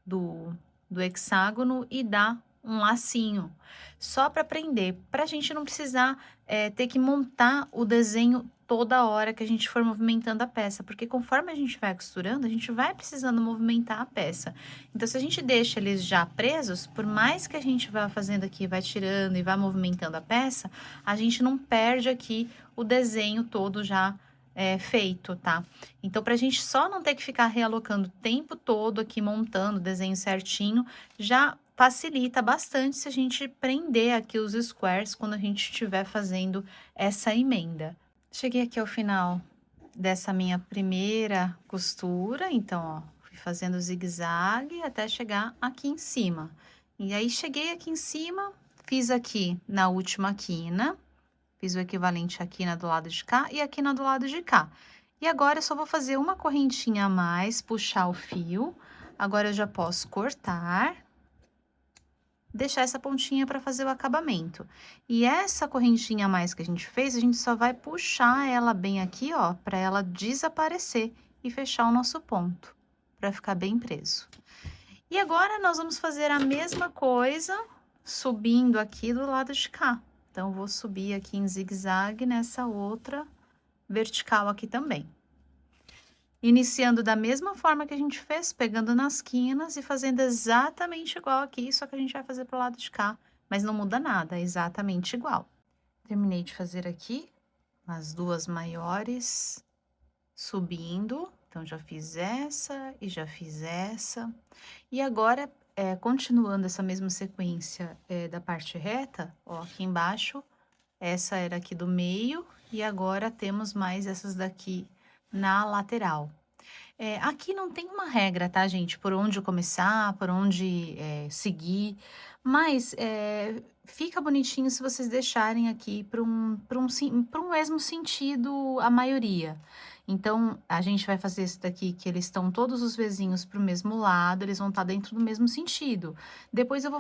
do, do hexágono e dá um lacinho, só para prender, para a gente não precisar ter que montar o desenho toda hora que a gente for movimentando a peça, porque conforme a gente vai costurando, a gente vai precisando movimentar a peça. Então, se a gente deixa eles já presos, por mais que a gente vá fazendo aqui, vai tirando e vá movimentando a peça, a gente não perde aqui o desenho todo já feito, tá? Então, pra gente só não ter que ficar realocando o tempo todo aqui, montando o desenho certinho, já facilita bastante se a gente prender aqui os squares quando a gente estiver fazendo essa emenda. Cheguei aqui ao final dessa minha primeira costura, então, ó, fui fazendo zigue-zague até chegar aqui em cima. E aí, cheguei aqui em cima, fiz aqui na última quina, fiz o equivalente aqui na do lado de cá e aqui na do lado de cá. E agora, eu só vou fazer uma correntinha a mais, puxar o fio. Agora, eu já posso cortar, deixar essa pontinha para fazer o acabamento. E essa correntinha a mais que a gente fez, a gente só vai puxar ela bem aqui, ó, para ela desaparecer e fechar o nosso ponto, para ficar bem preso. E agora, nós vamos fazer a mesma coisa, subindo aqui do lado de cá. Então, vou subir aqui em zigue-zague nessa outra vertical aqui também. Iniciando da mesma forma que a gente fez, pegando nas quinas e fazendo exatamente igual aqui, só que a gente vai fazer pro lado de cá, mas não muda nada, é exatamente igual. Terminei de fazer aqui as duas maiores, subindo, então já fiz essa e já fiz essa. E agora, continuando essa mesma sequência da parte reta, ó, aqui embaixo, essa era aqui do meio, e agora temos mais essas daqui na lateral. Aqui não tem uma regra, tá, gente? Por onde começar, por onde seguir, mas fica bonitinho se vocês deixarem aqui para um mesmo sentido a maioria. Então, a gente vai fazer esse daqui, que eles estão todos os vizinhos para o mesmo lado, eles vão estar dentro do mesmo sentido. Depois eu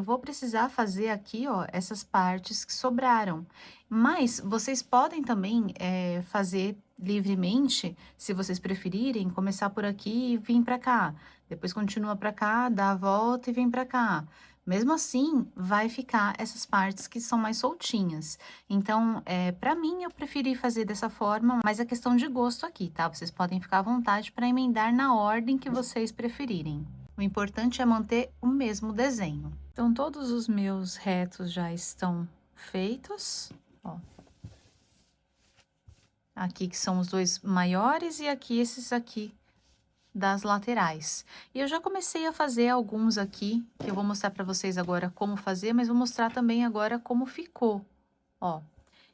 vou precisar fazer aqui, ó, essas partes que sobraram. Mas vocês podem também fazer livremente, se vocês preferirem, começar por aqui e vir para cá. Depois continua para cá, dá a volta e vem para cá. Mesmo assim, vai ficar essas partes que são mais soltinhas. Então, para mim, eu preferi fazer dessa forma, mas é questão de gosto aqui, tá? Vocês podem ficar à vontade para emendar na ordem que vocês preferirem. O importante é manter o mesmo desenho. Então, todos os meus retos já estão feitos, ó. Aqui que são os dois maiores e aqui esses aqui das laterais. E eu já comecei a fazer alguns aqui, que eu vou mostrar para vocês agora como fazer, mas vou mostrar também agora como ficou. Ó,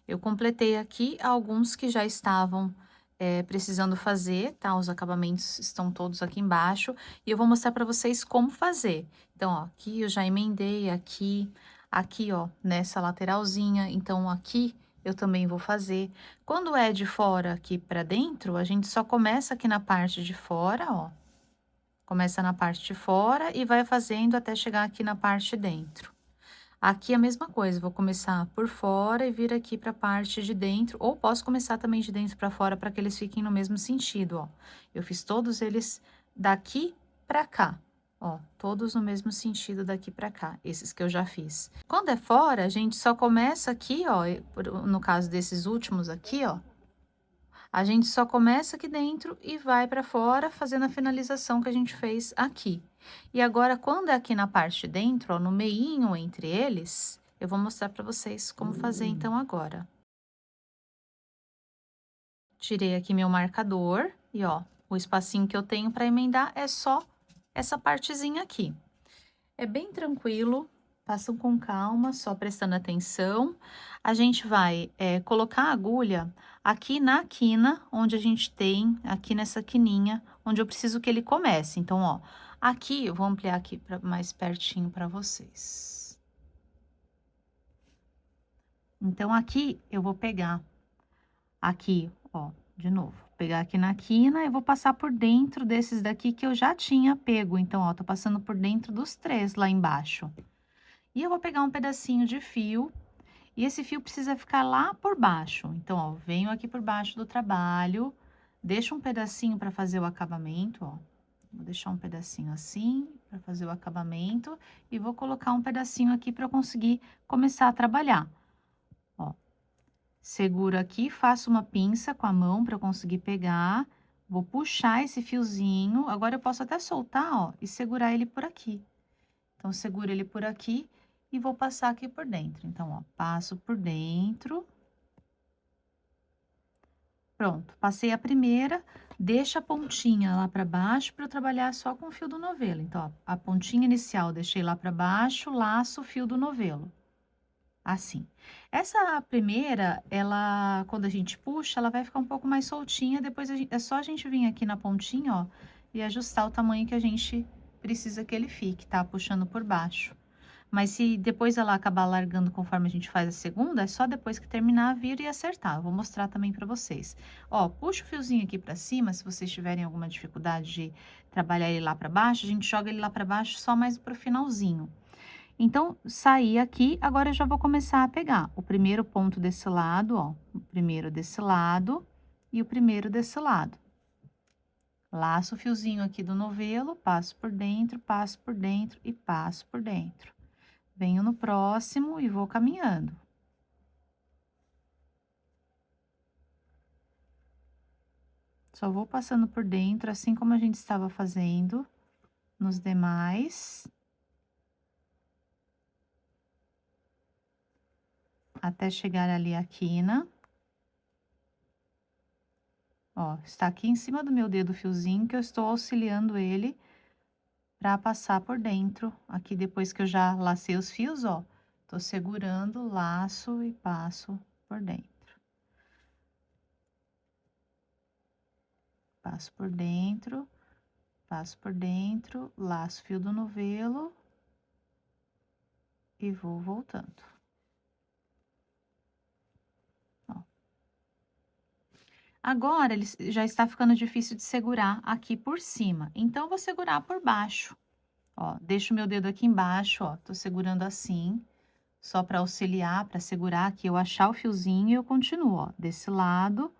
eu completei aqui alguns que já estavam precisando fazer, tá? Os acabamentos estão todos aqui embaixo e eu vou mostrar para vocês como fazer. Então, ó, aqui eu já emendei, aqui, ó, nessa lateralzinha, então aqui eu também vou fazer. Quando é de fora aqui para dentro, a gente só começa aqui na parte de fora, ó. Começa na parte de fora e vai fazendo até chegar aqui na parte de dentro. Aqui a mesma coisa, vou começar por fora e vir aqui para a parte de dentro, ou posso começar também de dentro para fora para que eles fiquem no mesmo sentido, ó. Eu fiz todos eles daqui para cá. Ó, todos no mesmo sentido daqui para cá, esses que eu já fiz. Quando é fora, a gente só começa aqui, ó, no caso desses últimos aqui, ó, a gente só começa aqui dentro e vai para fora, fazendo a finalização que a gente fez aqui. E agora, quando é aqui na parte de dentro, ó, no meinho entre eles, eu vou mostrar para vocês como fazer então agora. Tirei aqui meu marcador e, ó, o espacinho que eu tenho para emendar é só essa partezinha aqui. É bem tranquilo façam com calma, só prestando atenção. A gente vai colocar a agulha aqui na quina, onde a gente tem, aqui nessa quininha, onde eu preciso que ele comece. Então, ó, aqui, eu vou ampliar aqui mais pertinho para vocês. Então, aqui eu vou pegar, aqui, ó, de novo, pegar aqui na quina, eu vou passar por dentro desses daqui que eu já tinha pego. Então, ó, tô passando por dentro dos 3 lá embaixo. E eu vou pegar um pedacinho de fio, e esse fio precisa ficar lá por baixo. Então, ó, venho aqui por baixo do trabalho, deixo um pedacinho para fazer o acabamento, ó. Vou deixar um pedacinho assim, para fazer o acabamento, e vou colocar um pedacinho aqui para eu conseguir começar a trabalhar. Ó, seguro aqui, faço uma pinça com a mão para eu conseguir pegar, vou puxar esse fiozinho, agora eu posso até soltar, ó, e segurar ele por aqui. Então, seguro ele por aqui e vou passar aqui por dentro. Então, ó, passo por dentro. Pronto, passei a primeira, deixa a pontinha lá para baixo para eu trabalhar só com o fio do novelo. Então, ó, a pontinha inicial deixei lá para baixo, laço o fio do novelo. Assim. Essa primeira, ela, quando a gente puxa, ela vai ficar um pouco mais soltinha, depois é só a gente vir aqui na pontinha, ó, e ajustar o tamanho que a gente precisa que ele fique, tá? Puxando por baixo. Mas se depois ela acabar largando conforme a gente faz a segunda, é só depois que terminar vir e acertar. Eu vou mostrar também pra vocês. Ó, puxa o fiozinho aqui pra cima, se vocês tiverem alguma dificuldade de trabalhar ele lá pra baixo, a gente joga ele lá pra baixo só mais pro finalzinho. Então, saí aqui, agora eu já vou começar a pegar o primeiro ponto desse lado, ó, o primeiro desse lado e o primeiro desse lado. Laço o fiozinho aqui do novelo, passo por dentro e passo por dentro. Venho no próximo e vou caminhando. Só vou passando por dentro, assim como a gente estava fazendo nos demais. Até chegar ali a quina. Ó, está aqui em cima do meu dedo o fiozinho que eu estou auxiliando ele para passar por dentro. Aqui depois que eu já lacei os fios, ó, tô segurando, laço e passo por dentro. Passo por dentro, laço fio do novelo e vou voltando. Ó. Agora, ele já está ficando difícil de segurar aqui por cima, então, eu vou segurar por baixo. Ó, deixo o meu dedo aqui embaixo, ó, tô segurando assim, só para auxiliar, para segurar aqui, eu achar o fiozinho e eu continuo, ó, desse lado.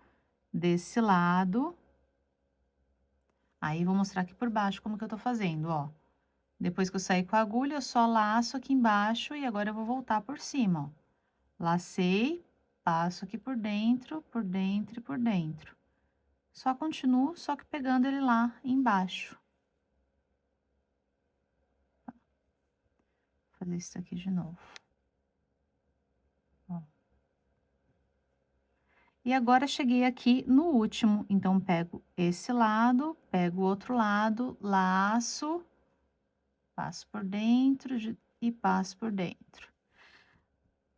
Aí, vou mostrar aqui por baixo como que eu tô fazendo, ó. Depois que eu sair com a agulha, eu só laço aqui embaixo e agora eu vou voltar por cima, ó. Lacei, passo aqui por dentro e por dentro. Só continuo, só que pegando ele lá embaixo. Vou fazer isso aqui de novo. Ó. E agora, cheguei aqui no último, então, pego esse lado, pego o outro lado, laço, passo por dentro e passo por dentro.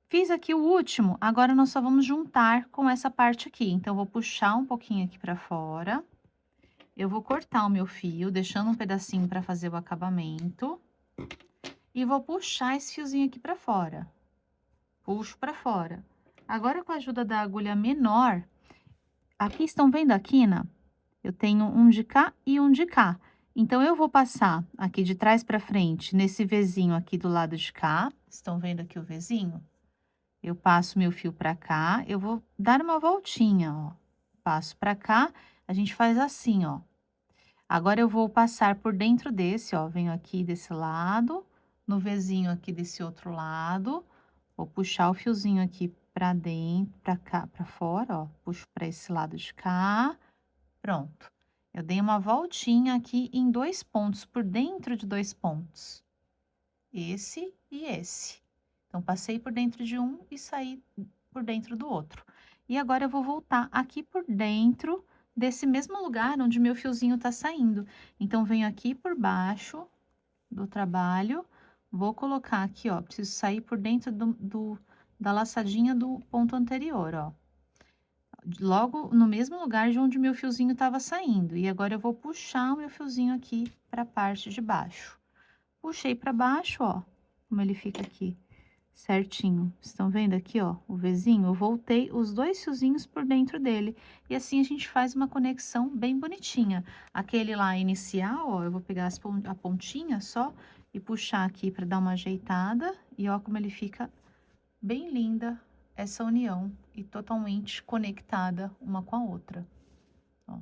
Fiz aqui o último, agora nós só vamos juntar com essa parte aqui. Então, vou puxar um pouquinho aqui pra fora. Eu vou cortar o meu fio, deixando um pedacinho pra fazer o acabamento. E vou puxar esse fiozinho aqui pra fora. Puxo pra fora. Agora, com a ajuda da agulha menor, aqui estão vendo a quina? Eu tenho um de cá e um de cá. Então, eu vou passar aqui de trás pra frente, nesse Vzinho aqui do lado de cá. Estão vendo aqui o Vzinho? Eu passo meu fio pra cá, eu vou dar uma voltinha, ó. Passo pra cá, a gente faz assim, ó. Agora, eu vou passar por dentro desse, ó, venho aqui desse lado, no Vzinho aqui desse outro lado, vou puxar o fiozinho aqui pra dentro, pra cá, pra fora, ó, puxo pra esse lado de cá, pronto. Eu dei uma voltinha aqui em 2 pontos, por dentro de 2 pontos. Esse e esse. Então, passei por dentro de um e saí por dentro do outro. E agora, eu vou voltar aqui por dentro desse mesmo lugar onde meu fiozinho tá saindo. Então, venho aqui por baixo do trabalho, Vou colocar aqui, ó, preciso sair por dentro da laçadinha do ponto anterior, ó. Logo no mesmo lugar de onde o meu fiozinho estava saindo. E agora eu vou puxar o meu fiozinho aqui para a parte de baixo. Puxei para baixo, ó, como ele fica aqui certinho. Estão vendo aqui, ó, o Vzinho? Eu voltei os 2 fiozinhos por dentro dele. E assim a gente faz uma conexão bem bonitinha. Aquele lá inicial, ó, eu vou pegar a pontinha só e puxar aqui para dar uma ajeitada. E ó como ele fica bem linda essa união e totalmente conectada uma com a outra. Ó.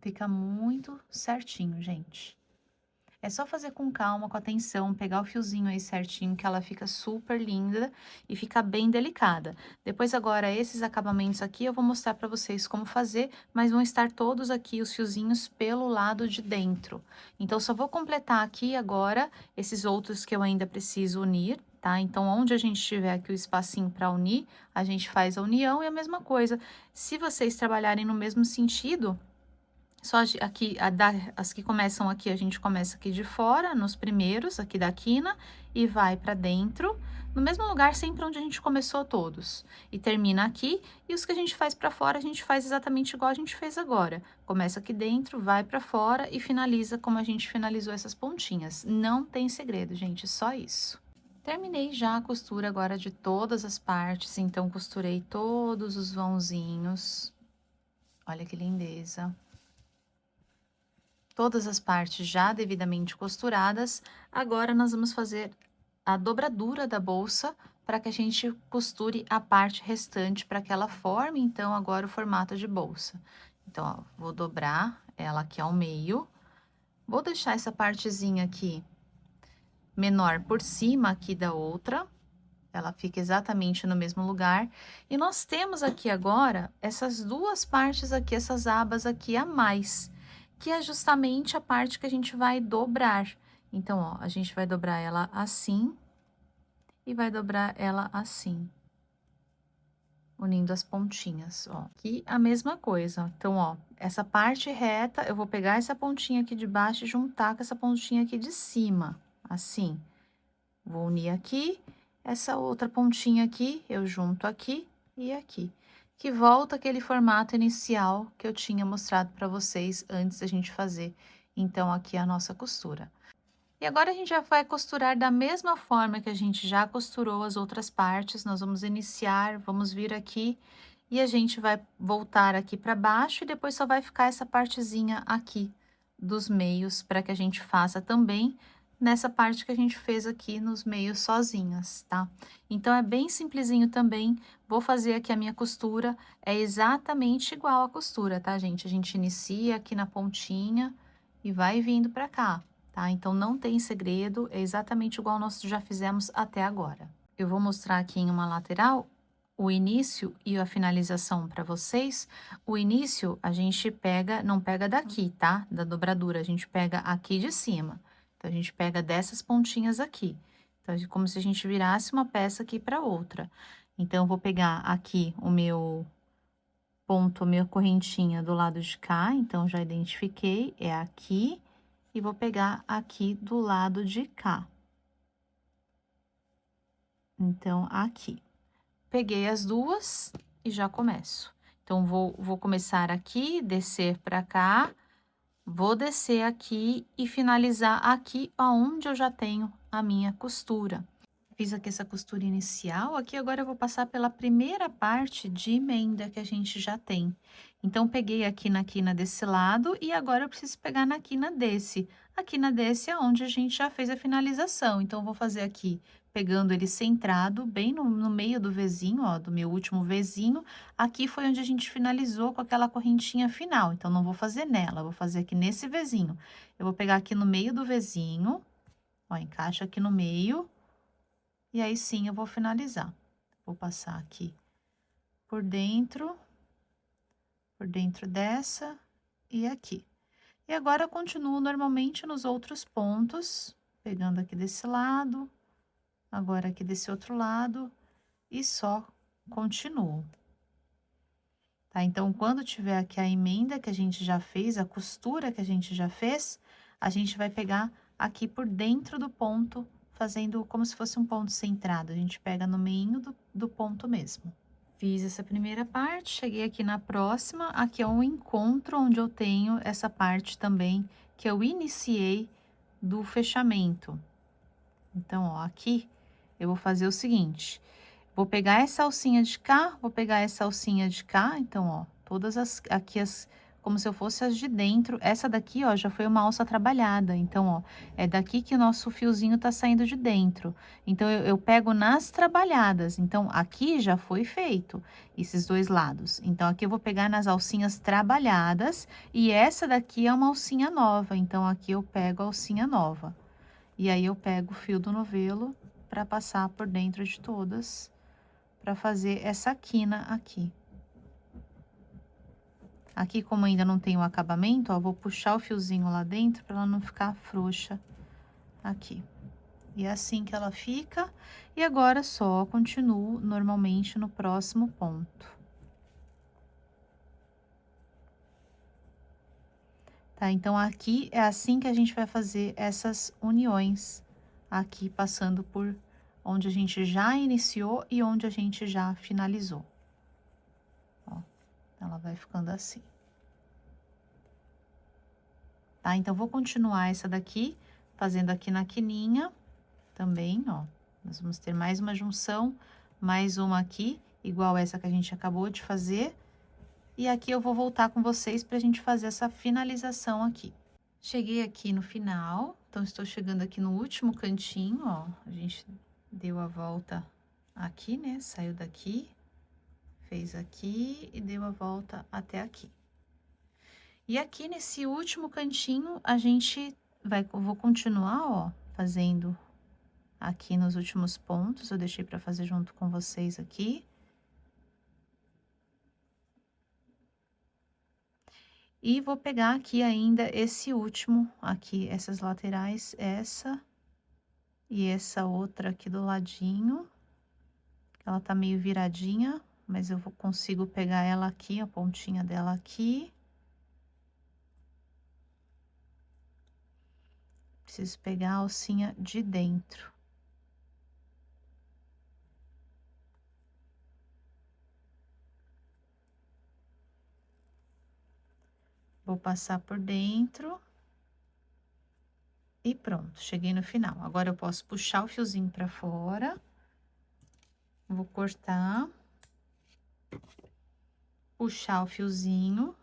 Fica muito certinho, gente. É só fazer com calma, com atenção, pegar o fiozinho aí certinho, que ela fica super linda e fica bem delicada. Depois agora, esses acabamentos aqui, eu vou mostrar pra vocês como fazer, mas vão estar todos aqui, os fiozinhos, pelo lado de dentro. Então, só vou completar aqui agora esses outros que eu ainda preciso unir, tá? Então, onde a gente tiver aqui o espacinho pra unir, a gente faz a união e a mesma coisa. Se vocês trabalharem no mesmo sentido, só aqui, as que começam aqui, a gente começa aqui de fora, nos primeiros, aqui da quina, e vai pra dentro, no mesmo lugar sempre onde a gente começou todos. E termina aqui, e os que a gente faz pra fora, a gente faz exatamente igual a gente fez agora. Começa aqui dentro, vai pra fora e finaliza como a gente finalizou essas pontinhas. Não tem segredo, gente, só isso. Terminei já a costura agora de todas as partes, então costurei todos os vãozinhos. Olha que lindeza. Todas as partes já devidamente costuradas, agora nós vamos fazer a dobradura da bolsa para que a gente costure a parte restante para que ela forme, então, agora o formato de bolsa. Então, ó, vou dobrar ela aqui ao meio, vou deixar essa partezinha aqui menor por cima aqui da outra, ela fica exatamente no mesmo lugar. E nós temos aqui agora essas duas partes aqui, essas abas aqui a mais, que é justamente a parte que a gente vai dobrar. Então, ó, a gente vai dobrar ela assim e vai dobrar ela assim, unindo as pontinhas, ó. Aqui a mesma coisa. Então, ó, essa parte reta, eu vou pegar essa pontinha aqui de baixo e juntar com essa pontinha aqui de cima, assim. Vou unir aqui, essa outra pontinha aqui, eu junto aqui e aqui, que volta aquele formato inicial que eu tinha mostrado para vocês antes da gente fazer, então, aqui a nossa costura. E agora a gente já vai costurar da mesma forma que a gente já costurou as outras partes, nós vamos iniciar, vamos vir aqui e a gente vai voltar aqui para baixo e depois só vai ficar essa partezinha aqui dos meios para que a gente faça também nessa parte que a gente fez aqui nos meios sozinhas, tá? Então, é bem simplesinho também, vou fazer aqui a minha costura, é exatamente igual a costura, tá, gente? A gente inicia aqui na pontinha e vai vindo pra cá, tá? Então, não tem segredo, é exatamente igual nós já fizemos até agora. Eu vou mostrar aqui em uma lateral o início e a finalização para vocês. O início a gente pega, não pega daqui, tá? Da dobradura, a gente pega aqui de cima. Então, a gente pega dessas pontinhas aqui. Então, é como se a gente virasse uma peça aqui para outra. Então, eu vou pegar aqui o meu ponto, a minha correntinha do lado de cá. Então, já identifiquei, é aqui. E vou pegar aqui do lado de cá. Então, aqui. Peguei as duas e já começo. Então, vou começar aqui, descer pra cá, vou descer aqui e finalizar aqui aonde eu já tenho a minha costura. Fiz aqui essa costura inicial, aqui agora eu vou passar pela primeira parte de emenda que a gente já tem. Então, peguei aqui na quina desse lado e agora eu preciso pegar na quina desse. A quina desse é onde a gente já fez a finalização. Então, eu vou fazer aqui, pegando ele centrado, bem no meio do Vzinho, ó, do meu último Vzinho. Aqui foi onde a gente finalizou com aquela correntinha final. Então, não vou fazer nela, vou fazer aqui nesse Vzinho. Eu vou pegar aqui no meio do Vzinho, ó, encaixa aqui no meio. E aí, sim, eu vou finalizar. Vou passar aqui por dentro dessa e aqui. E agora, eu continuo normalmente nos outros pontos, pegando aqui desse lado, agora aqui desse outro lado, e só continuo. Tá? Então, quando tiver aqui a emenda que a gente já fez, a costura que a gente já fez, a gente vai pegar aqui por dentro do ponto, fazendo como se fosse um ponto centrado. A gente pega no meio do ponto mesmo. Fiz essa primeira parte, cheguei aqui na próxima, aqui é um encontro onde eu tenho essa parte também que eu iniciei do fechamento. Então, ó, aqui eu vou fazer o seguinte, vou pegar essa alcinha de cá, vou pegar essa alcinha de cá, então, ó, todas as, aqui as, como se eu fosse as de dentro, essa daqui, ó, já foi uma alça trabalhada, então, ó, é daqui que o nosso fiozinho tá saindo de dentro. Então, eu pego nas trabalhadas, então, aqui já foi feito, esses dois lados. Então, aqui eu vou pegar nas alcinhas trabalhadas, e essa daqui é uma alcinha nova, então, aqui eu pego a alcinha nova. E aí, eu pego o fio do novelo para passar por dentro de todas, para fazer essa quina aqui. Aqui, como ainda não tem o acabamento, ó, vou puxar o fiozinho lá dentro para ela não ficar frouxa aqui. E é assim que ela fica. E agora só continuo normalmente no próximo ponto. Tá? Então, aqui é assim que a gente vai fazer essas uniões. Aqui, passando por onde a gente já iniciou e onde a gente já finalizou. Ó, ela vai ficando assim. Tá? Então, vou continuar essa daqui, fazendo aqui na quininha também, ó. Nós vamos ter mais uma junção, mais uma aqui, igual essa que a gente acabou de fazer. E aqui eu vou voltar com vocês pra gente fazer essa finalização aqui. Cheguei aqui no final, então estou chegando aqui no último cantinho, ó. A gente deu a volta aqui, né? Saiu daqui, fez aqui e deu a volta até aqui. E aqui nesse último cantinho, a gente vou continuar, ó, fazendo aqui nos últimos pontos, eu deixei para fazer junto com vocês aqui. E vou pegar aqui ainda esse último, aqui, essas laterais, essa e essa outra aqui do ladinho. Ela tá meio viradinha, mas eu consigo pegar ela aqui, a pontinha dela aqui. Preciso pegar a alcinha de dentro. Vou passar por dentro. E pronto, cheguei no final. Agora eu posso puxar o fiozinho pra fora. Vou cortar. Puxar o fiozinho.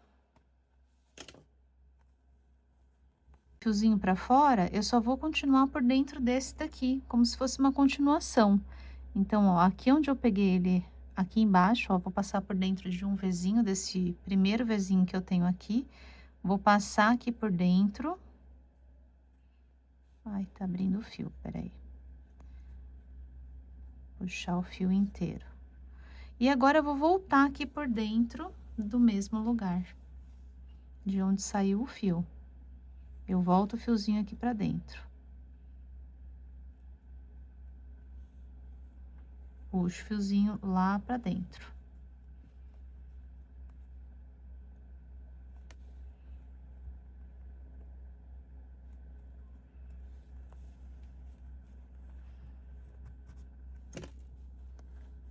Fiozinho pra fora, eu só vou continuar por dentro desse daqui, como se fosse uma continuação. Então, ó, aqui onde eu peguei ele, aqui embaixo, ó, vou passar por dentro de um vezinho, desse primeiro vezinho que eu tenho aqui. Vou passar aqui por dentro. Ai, tá abrindo o fio, peraí. Puxar o fio inteiro. E agora eu vou voltar aqui por dentro do mesmo lugar, de onde saiu o fio. Eu volto o fiozinho aqui pra dentro. Puxo o fiozinho lá pra dentro.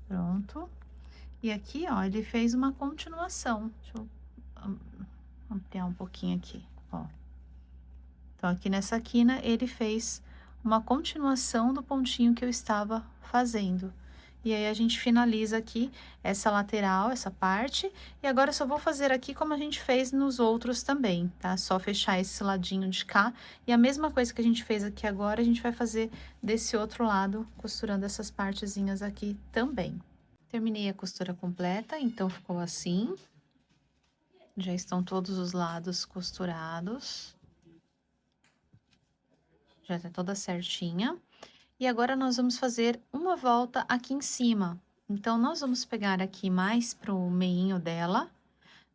Pronto. E aqui, ó, ele fez uma continuação. Deixa eu ampliar um pouquinho aqui, ó. Então, aqui nessa quina, ele fez uma continuação do pontinho que eu estava fazendo. E aí, a gente finaliza aqui essa lateral, essa parte. E agora, eu só vou fazer aqui como a gente fez nos outros também, tá? Só fechar esse ladinho de cá. E a mesma coisa que a gente fez aqui agora, a gente vai fazer desse outro lado, costurando essas partezinhas aqui também. Terminei a costura completa, então ficou assim. Já estão todos os lados costurados. Já tá toda certinha. E agora, nós vamos fazer uma volta aqui em cima. Então, nós vamos pegar aqui mais pro meinho dela.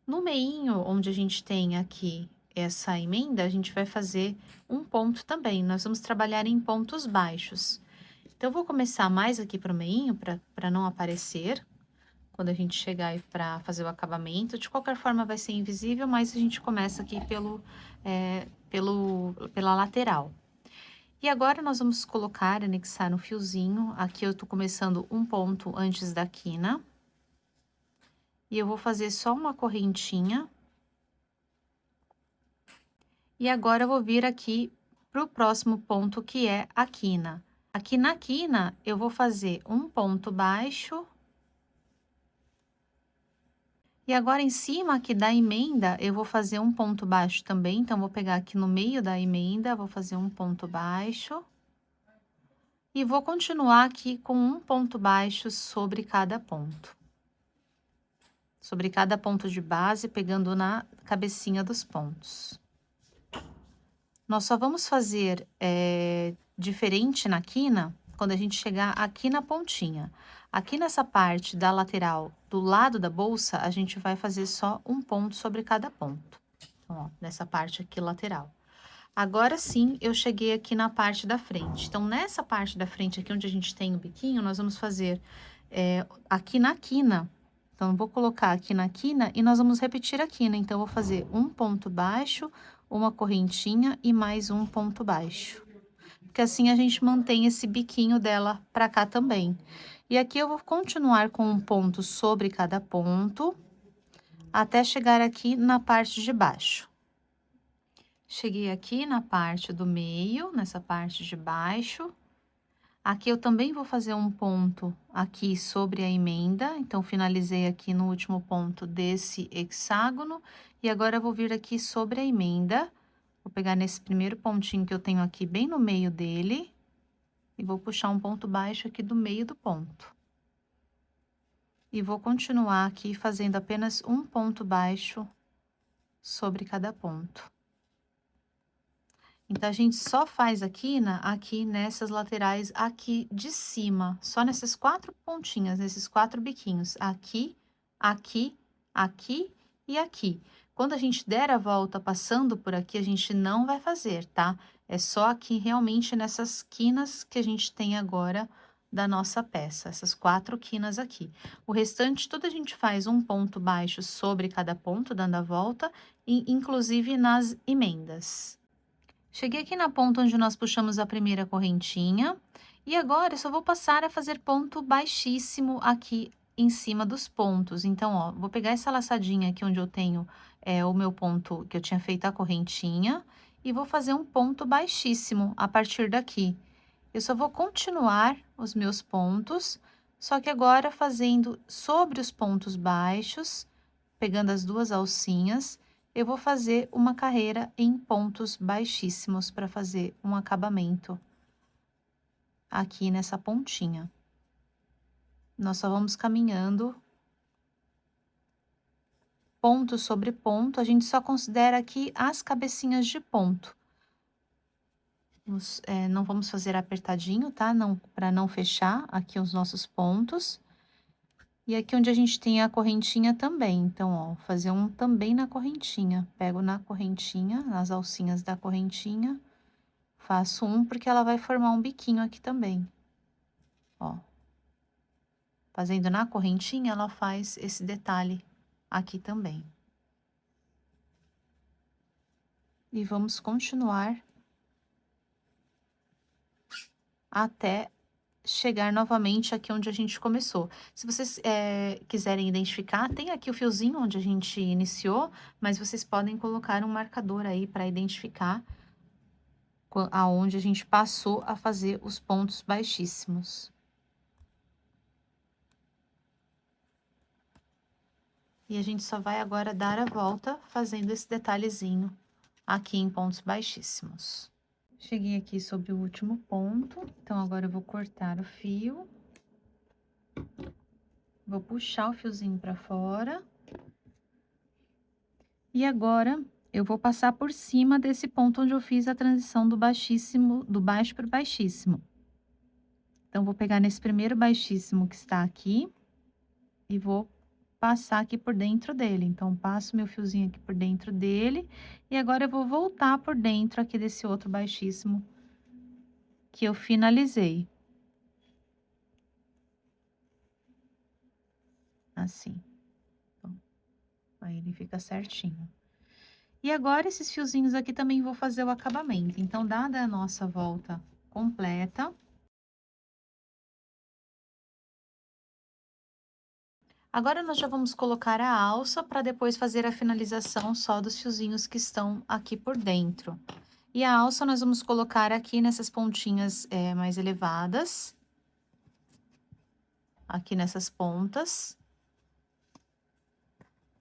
No meinho, onde a gente tem aqui essa emenda, a gente vai fazer um ponto também. Nós vamos trabalhar em pontos baixos. Então, eu vou começar mais aqui pro meinho, para não aparecer quando a gente chegar para fazer o acabamento. De qualquer forma, vai ser invisível, mas a gente começa aqui pela lateral. E agora nós vamos colocar, anexar um fiozinho. Aqui eu tô começando um ponto antes da quina. E eu vou fazer só uma correntinha. E agora eu vou vir aqui pro próximo ponto, que é a quina. Aqui na quina, eu vou fazer um ponto baixo. E agora, em cima aqui da emenda, eu vou fazer um ponto baixo também. Então, vou pegar aqui no meio da emenda, vou fazer um ponto baixo. E vou continuar aqui com um ponto baixo sobre cada ponto. Sobre cada ponto de base, pegando na cabecinha dos pontos. Nós só vamos fazer diferente na quina quando a gente chegar aqui na pontinha. Aqui nessa parte da lateral, do lado da bolsa, a gente vai fazer só um ponto sobre cada ponto. Então, ó, nessa parte aqui lateral. Agora sim, eu cheguei aqui na parte da frente. Então, nessa parte da frente aqui, onde a gente tem o biquinho, nós vamos fazer aqui na quina. Então, eu vou colocar aqui na quina e nós vamos repetir a quina. Então, eu vou fazer um ponto baixo, uma correntinha e mais um ponto baixo. Porque assim a gente mantém esse biquinho dela pra cá também. E aqui eu vou continuar com um ponto sobre cada ponto, até chegar aqui na parte de baixo. Cheguei aqui na parte do meio, nessa parte de baixo. Aqui eu também vou fazer um ponto aqui sobre a emenda, então finalizei aqui no último ponto desse hexágono, e agora eu vou vir aqui sobre a emenda, vou pegar nesse primeiro pontinho que eu tenho aqui bem no meio dele, e vou puxar um ponto baixo aqui do meio do ponto. E vou continuar aqui fazendo apenas um ponto baixo sobre cada ponto. Então, a gente só faz a quina aqui nessas laterais aqui de cima, só nessas 4 pontinhas, nesses 4 biquinhos, aqui, aqui, aqui e aqui. Quando a gente der a volta passando por aqui, a gente não vai fazer, tá? É só aqui realmente nessas quinas que a gente tem agora da nossa peça, essas 4 quinas aqui. O restante, tudo a gente faz um ponto baixo sobre cada ponto, dando a volta, e inclusive nas emendas. Cheguei aqui na ponta onde nós puxamos a primeira correntinha, e agora eu só vou passar a fazer ponto baixíssimo aqui em cima dos pontos. Então, ó, vou pegar essa laçadinha aqui onde eu tenho o meu ponto que eu tinha feito a correntinha, e vou fazer um ponto baixíssimo a partir daqui. Eu só vou continuar os meus pontos, só que agora fazendo sobre os pontos baixos, pegando as 2 alcinhas, eu vou fazer uma carreira em pontos baixíssimos para fazer um acabamento aqui nessa pontinha. Nós só vamos caminhando ponto sobre ponto, a gente só considera aqui as cabecinhas de ponto. Não vamos fazer apertadinho, tá? Não, para não fechar aqui os nossos pontos. E aqui onde a gente tem a correntinha também, então, ó, fazer um também na correntinha. Pego na correntinha, nas alcinhas da correntinha, faço um porque ela vai formar um biquinho aqui também. Ó. Fazendo na correntinha, ela faz esse detalhe aqui também. E vamos continuar até chegar novamente aqui onde a gente começou. Se vocês quiserem identificar, tem aqui o fiozinho onde a gente iniciou, mas vocês podem colocar um marcador aí para identificar aonde a gente passou a fazer os pontos baixíssimos. E a gente só vai agora dar a volta fazendo esse detalhezinho aqui em pontos baixíssimos. Cheguei aqui sobre o último ponto, então agora eu vou cortar o fio. Vou puxar o fiozinho pra fora. E agora, eu vou passar por cima desse ponto onde eu fiz a transição do baixíssimo, do baixo pro baixíssimo. Então, vou pegar nesse primeiro baixíssimo que está aqui e vou passar aqui por dentro dele. Então, passo meu fiozinho aqui por dentro dele e agora eu vou voltar por dentro aqui desse outro baixíssimo que eu finalizei. Assim. Então, aí ele fica certinho. E agora, esses fiozinhos aqui também vou fazer o acabamento. Então, dada a nossa volta completa, agora nós já vamos colocar a alça para depois fazer a finalização só dos fiozinhos que estão aqui por dentro. E a alça nós vamos colocar aqui nessas pontinhas mais elevadas, aqui nessas pontas.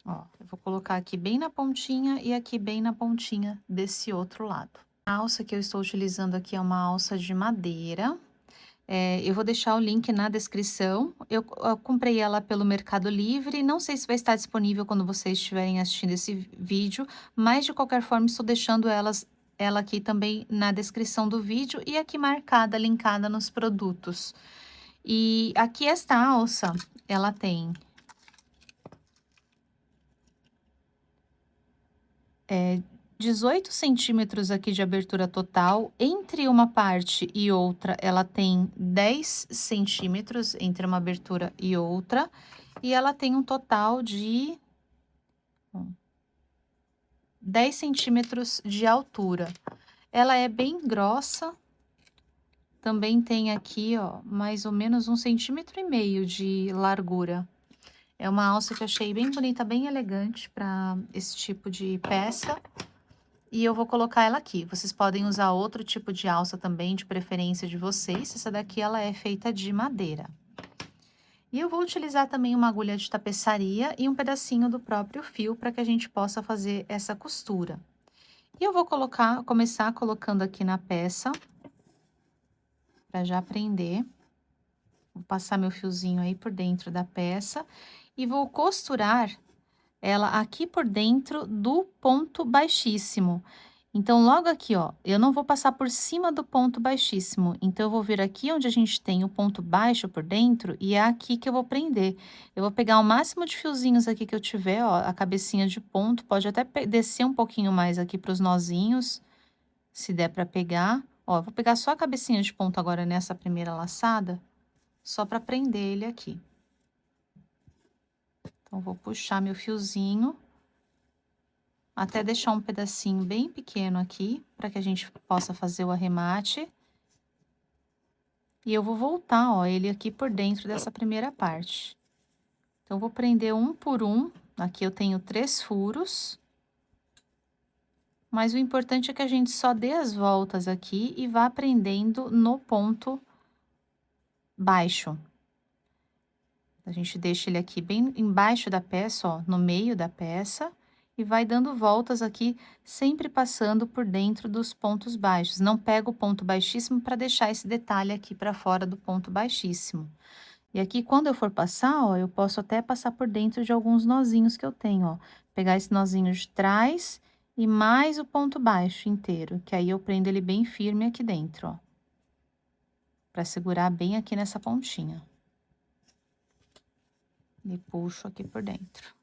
Ó, eu vou colocar aqui bem na pontinha e aqui bem na pontinha desse outro lado. A alça que eu estou utilizando aqui é uma alça de madeira. Eu vou deixar o link na descrição. Eu comprei ela pelo Mercado Livre. Não sei se vai estar disponível quando vocês estiverem assistindo esse vídeo, mas de qualquer forma estou deixando ela aqui também na descrição do vídeo e aqui marcada, linkada nos produtos. E aqui esta alça, ela tem 18 centímetros aqui de abertura total. Entre uma parte e outra, ela tem 10 centímetros entre uma abertura e outra. E ela tem um total de 10 centímetros de altura. Ela é bem grossa. Também tem aqui, ó, mais ou menos 1,5 cm de largura. É uma alça que eu achei bem bonita, bem elegante para esse tipo de peça. E eu vou colocar ela aqui. Vocês podem usar outro tipo de alça também, de preferência de vocês. Essa daqui, ela é feita de madeira. E eu vou utilizar também uma agulha de tapeçaria e um pedacinho do próprio fio para que a gente possa fazer essa costura. E eu vou começar colocando aqui na peça, para já prender. Vou passar meu fiozinho aí por dentro da peça e vou costurar ela aqui por dentro do ponto baixíssimo. Então, logo aqui, ó, eu não vou passar por cima do ponto baixíssimo. Então, eu vou vir aqui onde a gente tem o ponto baixo por dentro e é aqui que eu vou prender. Eu vou pegar o máximo de fiozinhos aqui que eu tiver, ó, a cabecinha de ponto. Pode até descer um pouquinho mais aqui para os nozinhos, se der para pegar. Ó, eu vou pegar só a cabecinha de ponto agora nessa primeira laçada, só para prender ele aqui. Então, vou puxar meu fiozinho até deixar um pedacinho bem pequeno aqui, para que a gente possa fazer o arremate. E eu vou voltar, ó, ele aqui por dentro dessa primeira parte. Então, vou prender um por um. Aqui eu tenho 3 furos. Mas o importante é que a gente só dê as voltas aqui e vá prendendo no ponto baixo. A gente deixa ele aqui bem embaixo da peça, ó, no meio da peça. E vai dando voltas aqui, sempre passando por dentro dos pontos baixos. Não pega o ponto baixíssimo para deixar esse detalhe aqui para fora do ponto baixíssimo. E aqui, quando eu for passar, ó, eu posso até passar por dentro de alguns nozinhos que eu tenho, ó. Pegar esse nozinho de trás e mais o ponto baixo inteiro, que aí eu prendo ele bem firme aqui dentro, ó. Para segurar bem aqui nessa pontinha. E puxo aqui por dentro.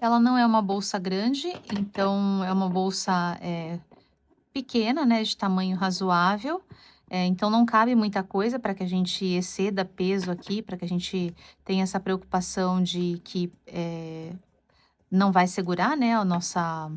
Ela não é uma bolsa grande, então é uma bolsa pequena, né, de tamanho razoável. Então não cabe muita coisa para que a gente exceda peso aqui, para que a gente tenha essa preocupação de que não vai segurar, né, a nossa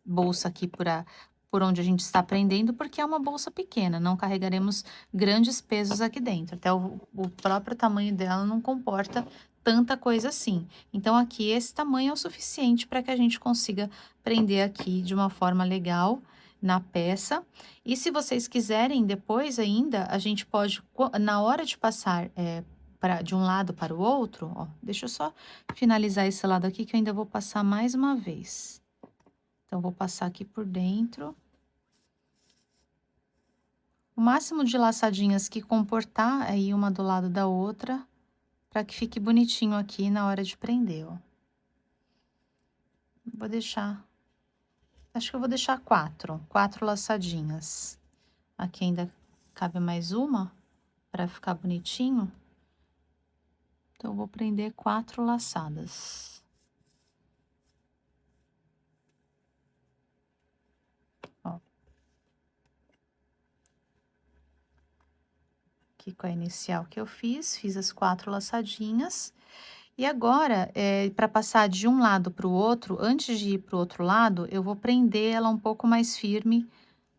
bolsa aqui por onde a gente está prendendo, porque é uma bolsa pequena, não carregaremos grandes pesos aqui dentro. Até o próprio tamanho dela não comporta tanta coisa assim. Então, aqui esse tamanho é o suficiente para que a gente consiga prender aqui de uma forma legal na peça. E se vocês quiserem depois ainda, a gente pode, na hora de passar de um lado para o outro, ó, deixa eu só finalizar esse lado aqui que eu ainda vou passar mais uma vez. Então, vou passar aqui por dentro. O máximo de laçadinhas que comportar aí uma do lado da outra, para que fique bonitinho aqui na hora de prender, ó. Vou deixar, acho que eu vou deixar 4 laçadinhas. Aqui ainda cabe mais uma, para ficar bonitinho. Então, eu vou prender 4 laçadas. Aqui com a inicial que eu fiz as 4 laçadinhas. E agora, para passar de um lado para o outro, antes de ir para o outro lado, eu vou prender ela um pouco mais firme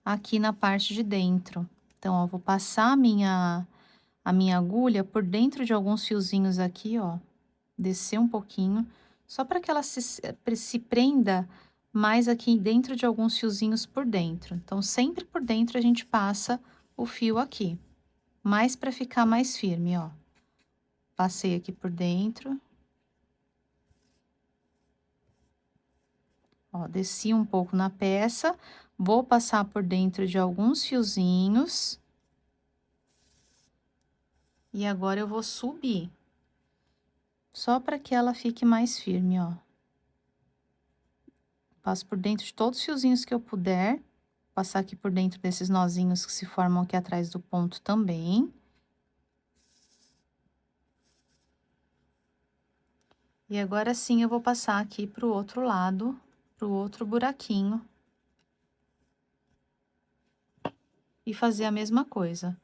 aqui na parte de dentro. Então, ó, vou passar a minha agulha por dentro de alguns fiozinhos aqui, ó, descer um pouquinho, só para que ela se prenda mais aqui dentro de alguns fiozinhos por dentro. Então, sempre por dentro a gente passa o fio aqui, mais para ficar mais firme, ó. Passei aqui por dentro. Ó, desci um pouco na peça, vou passar por dentro de alguns fiozinhos. E agora eu vou subir, só para que ela fique mais firme, ó. Passo por dentro de todos os fiozinhos que eu puder, passar aqui por dentro desses nozinhos que se formam aqui atrás do ponto também. E agora sim eu vou passar aqui pro outro lado, pro outro buraquinho. E fazer a mesma coisa.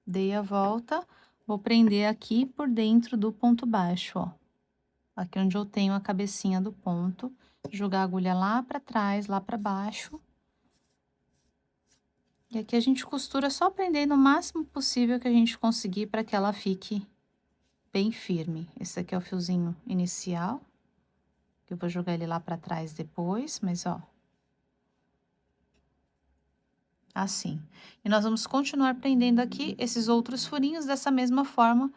Dei a volta, vou prender aqui por dentro do ponto baixo, ó. Aqui onde eu tenho a cabecinha do ponto, jogar a agulha lá pra trás, lá pra baixo. E aqui a gente costura só prendendo o máximo possível que a gente conseguir para que ela fique bem firme. Esse aqui é o fiozinho inicial, que eu vou jogar ele lá pra trás depois, mas ó. Assim. E nós vamos continuar prendendo aqui esses outros furinhos dessa mesma forma,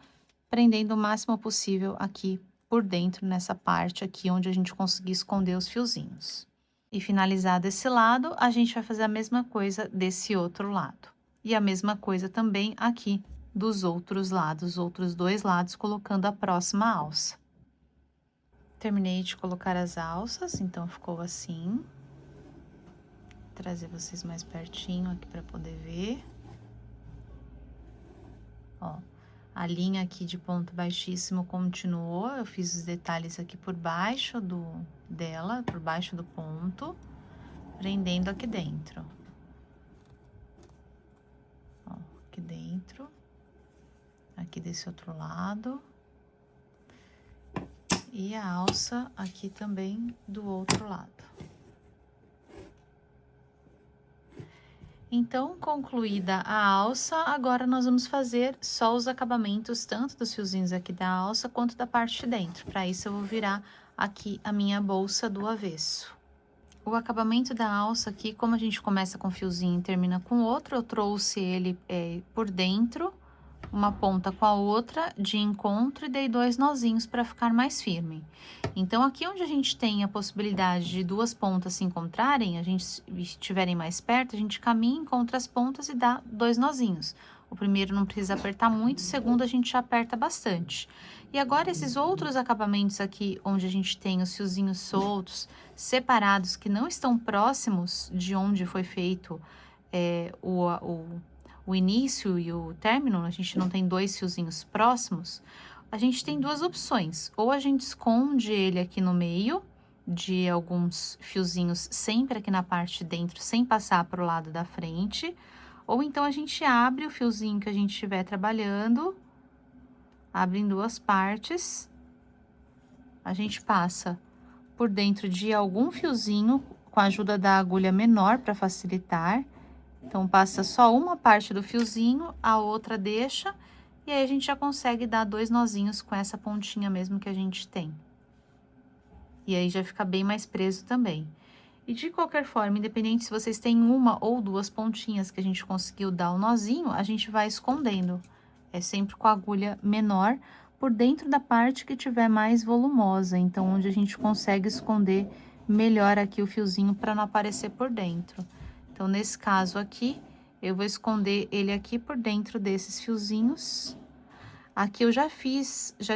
prendendo o máximo possível aqui por dentro, nessa parte aqui, onde a gente conseguir esconder os fiozinhos. E finalizado esse lado, a gente vai fazer a mesma coisa desse outro lado. E a mesma coisa também aqui dos outros lados, os outros dois lados, colocando a próxima alça. Terminei de colocar as alças, então ficou assim. Trazer vocês mais pertinho aqui para poder ver. Ó, a linha aqui de ponto baixíssimo continuou, eu fiz os detalhes aqui por baixo dela, por baixo do ponto, prendendo aqui dentro. Ó, aqui dentro, aqui desse outro lado. E a alça aqui também do outro lado. Então, concluída a alça, agora nós vamos fazer só os acabamentos, tanto dos fiozinhos aqui da alça, quanto da parte de dentro. Para isso, eu vou virar aqui a minha bolsa do avesso. O acabamento da alça aqui, como a gente começa com fiozinho e termina com outro, eu trouxe ele por dentro, uma ponta com a outra de encontro e dei 2 nozinhos para ficar mais firme. Então, aqui onde a gente tem a possibilidade de 2 pontas se encontrarem, a gente estiverem mais perto, a gente caminha, encontra as pontas e dá 2 nozinhos. O primeiro não precisa apertar muito, o segundo a gente já aperta bastante. E agora, esses outros acabamentos aqui, onde a gente tem os fiozinhos soltos, separados, que não estão próximos de onde foi feito o início e o término, a gente não tem 2 fiozinhos próximos, a gente tem 2 opções. Ou a gente esconde ele aqui no meio de alguns fiozinhos, sempre aqui na parte de dentro, sem passar para o lado da frente. Ou então, a gente abre o fiozinho que a gente estiver trabalhando, abre em 2 partes, a gente passa por dentro de algum fiozinho, com a ajuda da agulha menor para facilitar. Então, passa só uma parte do fiozinho, a outra deixa, e aí a gente já consegue dar 2 nozinhos com essa pontinha mesmo que a gente tem. E aí, já fica bem mais preso também. E de qualquer forma, independente se vocês têm uma ou 2 pontinhas que a gente conseguiu dar o nozinho, a gente vai escondendo. É sempre com a agulha menor, por dentro da parte que tiver mais volumosa. Então, onde a gente consegue esconder melhor aqui o fiozinho para não aparecer por dentro. Então, nesse caso aqui, eu vou esconder ele aqui por dentro desses fiozinhos. Aqui eu já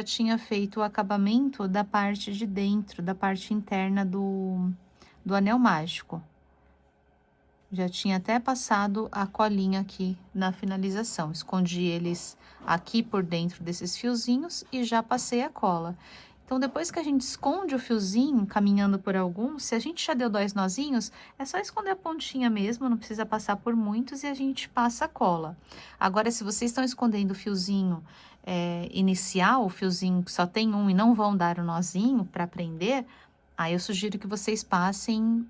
tinha feito o acabamento da parte de dentro, da parte interna do anel mágico. Já tinha até passado a colinha aqui na finalização. Escondi eles aqui por dentro desses fiozinhos e já passei a cola. Então, depois que a gente esconde o fiozinho, caminhando por alguns, se a gente já deu 2 nozinhos, é só esconder a pontinha mesmo, não precisa passar por muitos e a gente passa a cola. Agora, se vocês estão escondendo o fiozinho inicial, o fiozinho que só tem um e não vão dar o nozinho para prender, aí eu sugiro que vocês passem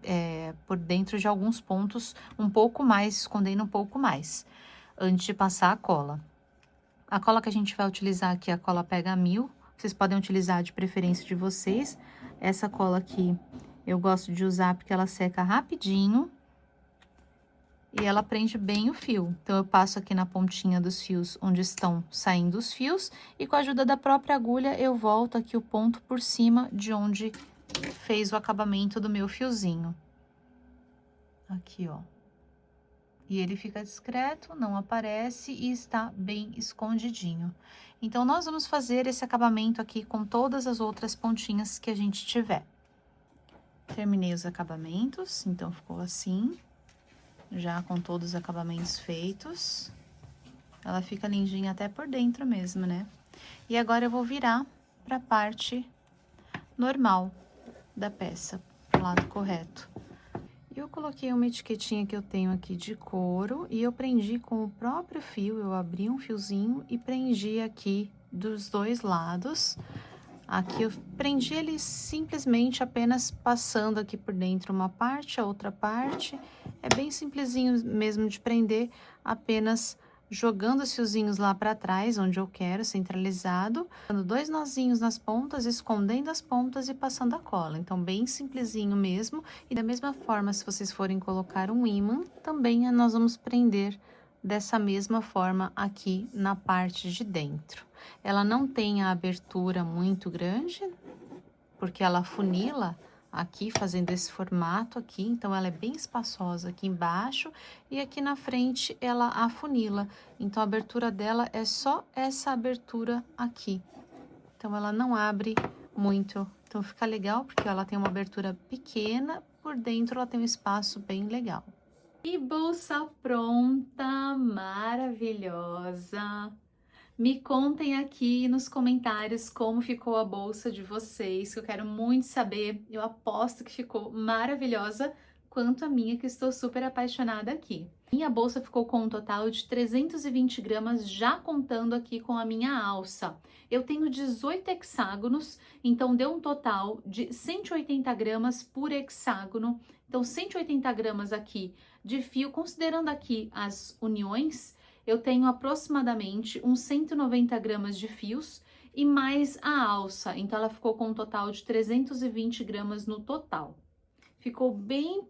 por dentro de alguns pontos um pouco mais, escondendo um pouco mais, antes de passar a cola. A cola que a gente vai utilizar aqui é a cola Pega Mil. Vocês podem utilizar de preferência de vocês. Essa cola aqui eu gosto de usar porque ela seca rapidinho e ela prende bem o fio. Então, eu passo aqui na pontinha dos fios onde estão saindo os fios e com a ajuda da própria agulha eu volto aqui o ponto por cima de onde fez o acabamento do meu fiozinho. Aqui, ó. E ele fica discreto, não aparece e está bem escondidinho. Então, nós vamos fazer esse acabamento aqui com todas as outras pontinhas que a gente tiver. Terminei os acabamentos, então ficou assim, já com todos os acabamentos feitos. Ela fica lindinha até por dentro mesmo, né? E agora eu vou virar para a parte normal da peça, pro lado correto. Eu coloquei uma etiquetinha que eu tenho aqui de couro e eu prendi com o próprio fio, eu abri um fiozinho e prendi aqui dos 2 lados. Aqui eu prendi ele simplesmente apenas passando aqui por dentro uma parte, a outra parte. É bem simplesinho mesmo de prender, apenas jogando os fiozinhos lá para trás, onde eu quero, centralizado, dando 2 nozinhos nas pontas, escondendo as pontas e passando a cola. Então, bem simplesinho mesmo. E da mesma forma, se vocês forem colocar um ímã, também nós vamos prender dessa mesma forma aqui na parte de dentro. Ela não tem a abertura muito grande, porque ela afunila aqui, fazendo esse formato aqui, então ela é bem espaçosa aqui embaixo e aqui na frente ela afunila, então a abertura dela é só essa abertura aqui, então ela não abre muito, então fica legal porque ela tem uma abertura pequena, por dentro ela tem um espaço bem legal. E bolsa pronta, maravilhosa! Me contem aqui nos comentários como ficou a bolsa de vocês, que eu quero muito saber. Eu aposto que ficou maravilhosa, quanto a minha, que estou super apaixonada aqui. Minha bolsa ficou com um total de 320 gramas, já contando aqui com a minha alça. Eu tenho 18 hexágonos, então deu um total de 180 gramas por hexágono. Então, 180 gramas aqui de fio, considerando aqui as uniões, eu tenho aproximadamente uns 190 gramas de fios e mais a alça, então ela ficou com um total de 320 gramas no total. Ficou bem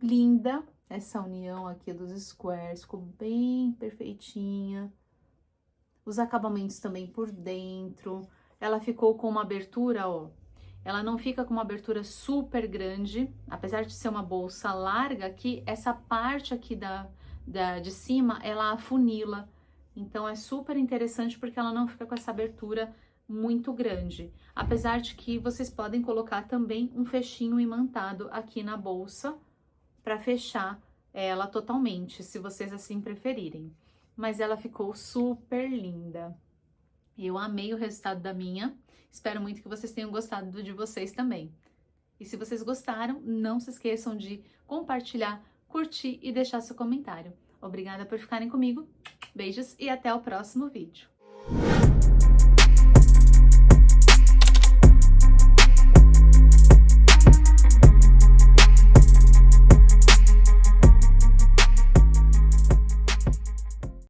linda essa união aqui dos squares, ficou bem perfeitinha. Os acabamentos também por dentro, ela ficou com uma abertura, ó. Ela não fica com uma abertura super grande, apesar de ser uma bolsa larga aqui, essa parte aqui de cima, ela afunila. Então, é super interessante porque ela não fica com essa abertura muito grande. Apesar de que vocês podem colocar também um fechinho imantado aqui na bolsa para fechar ela totalmente, se vocês assim preferirem. Mas ela ficou super linda. Eu amei o resultado da minha. Espero muito que vocês tenham gostado do de vocês também. E se vocês gostaram, não se esqueçam de compartilhar, curtir e deixar seu comentário. Obrigada por ficarem comigo. Beijos e até o próximo vídeo.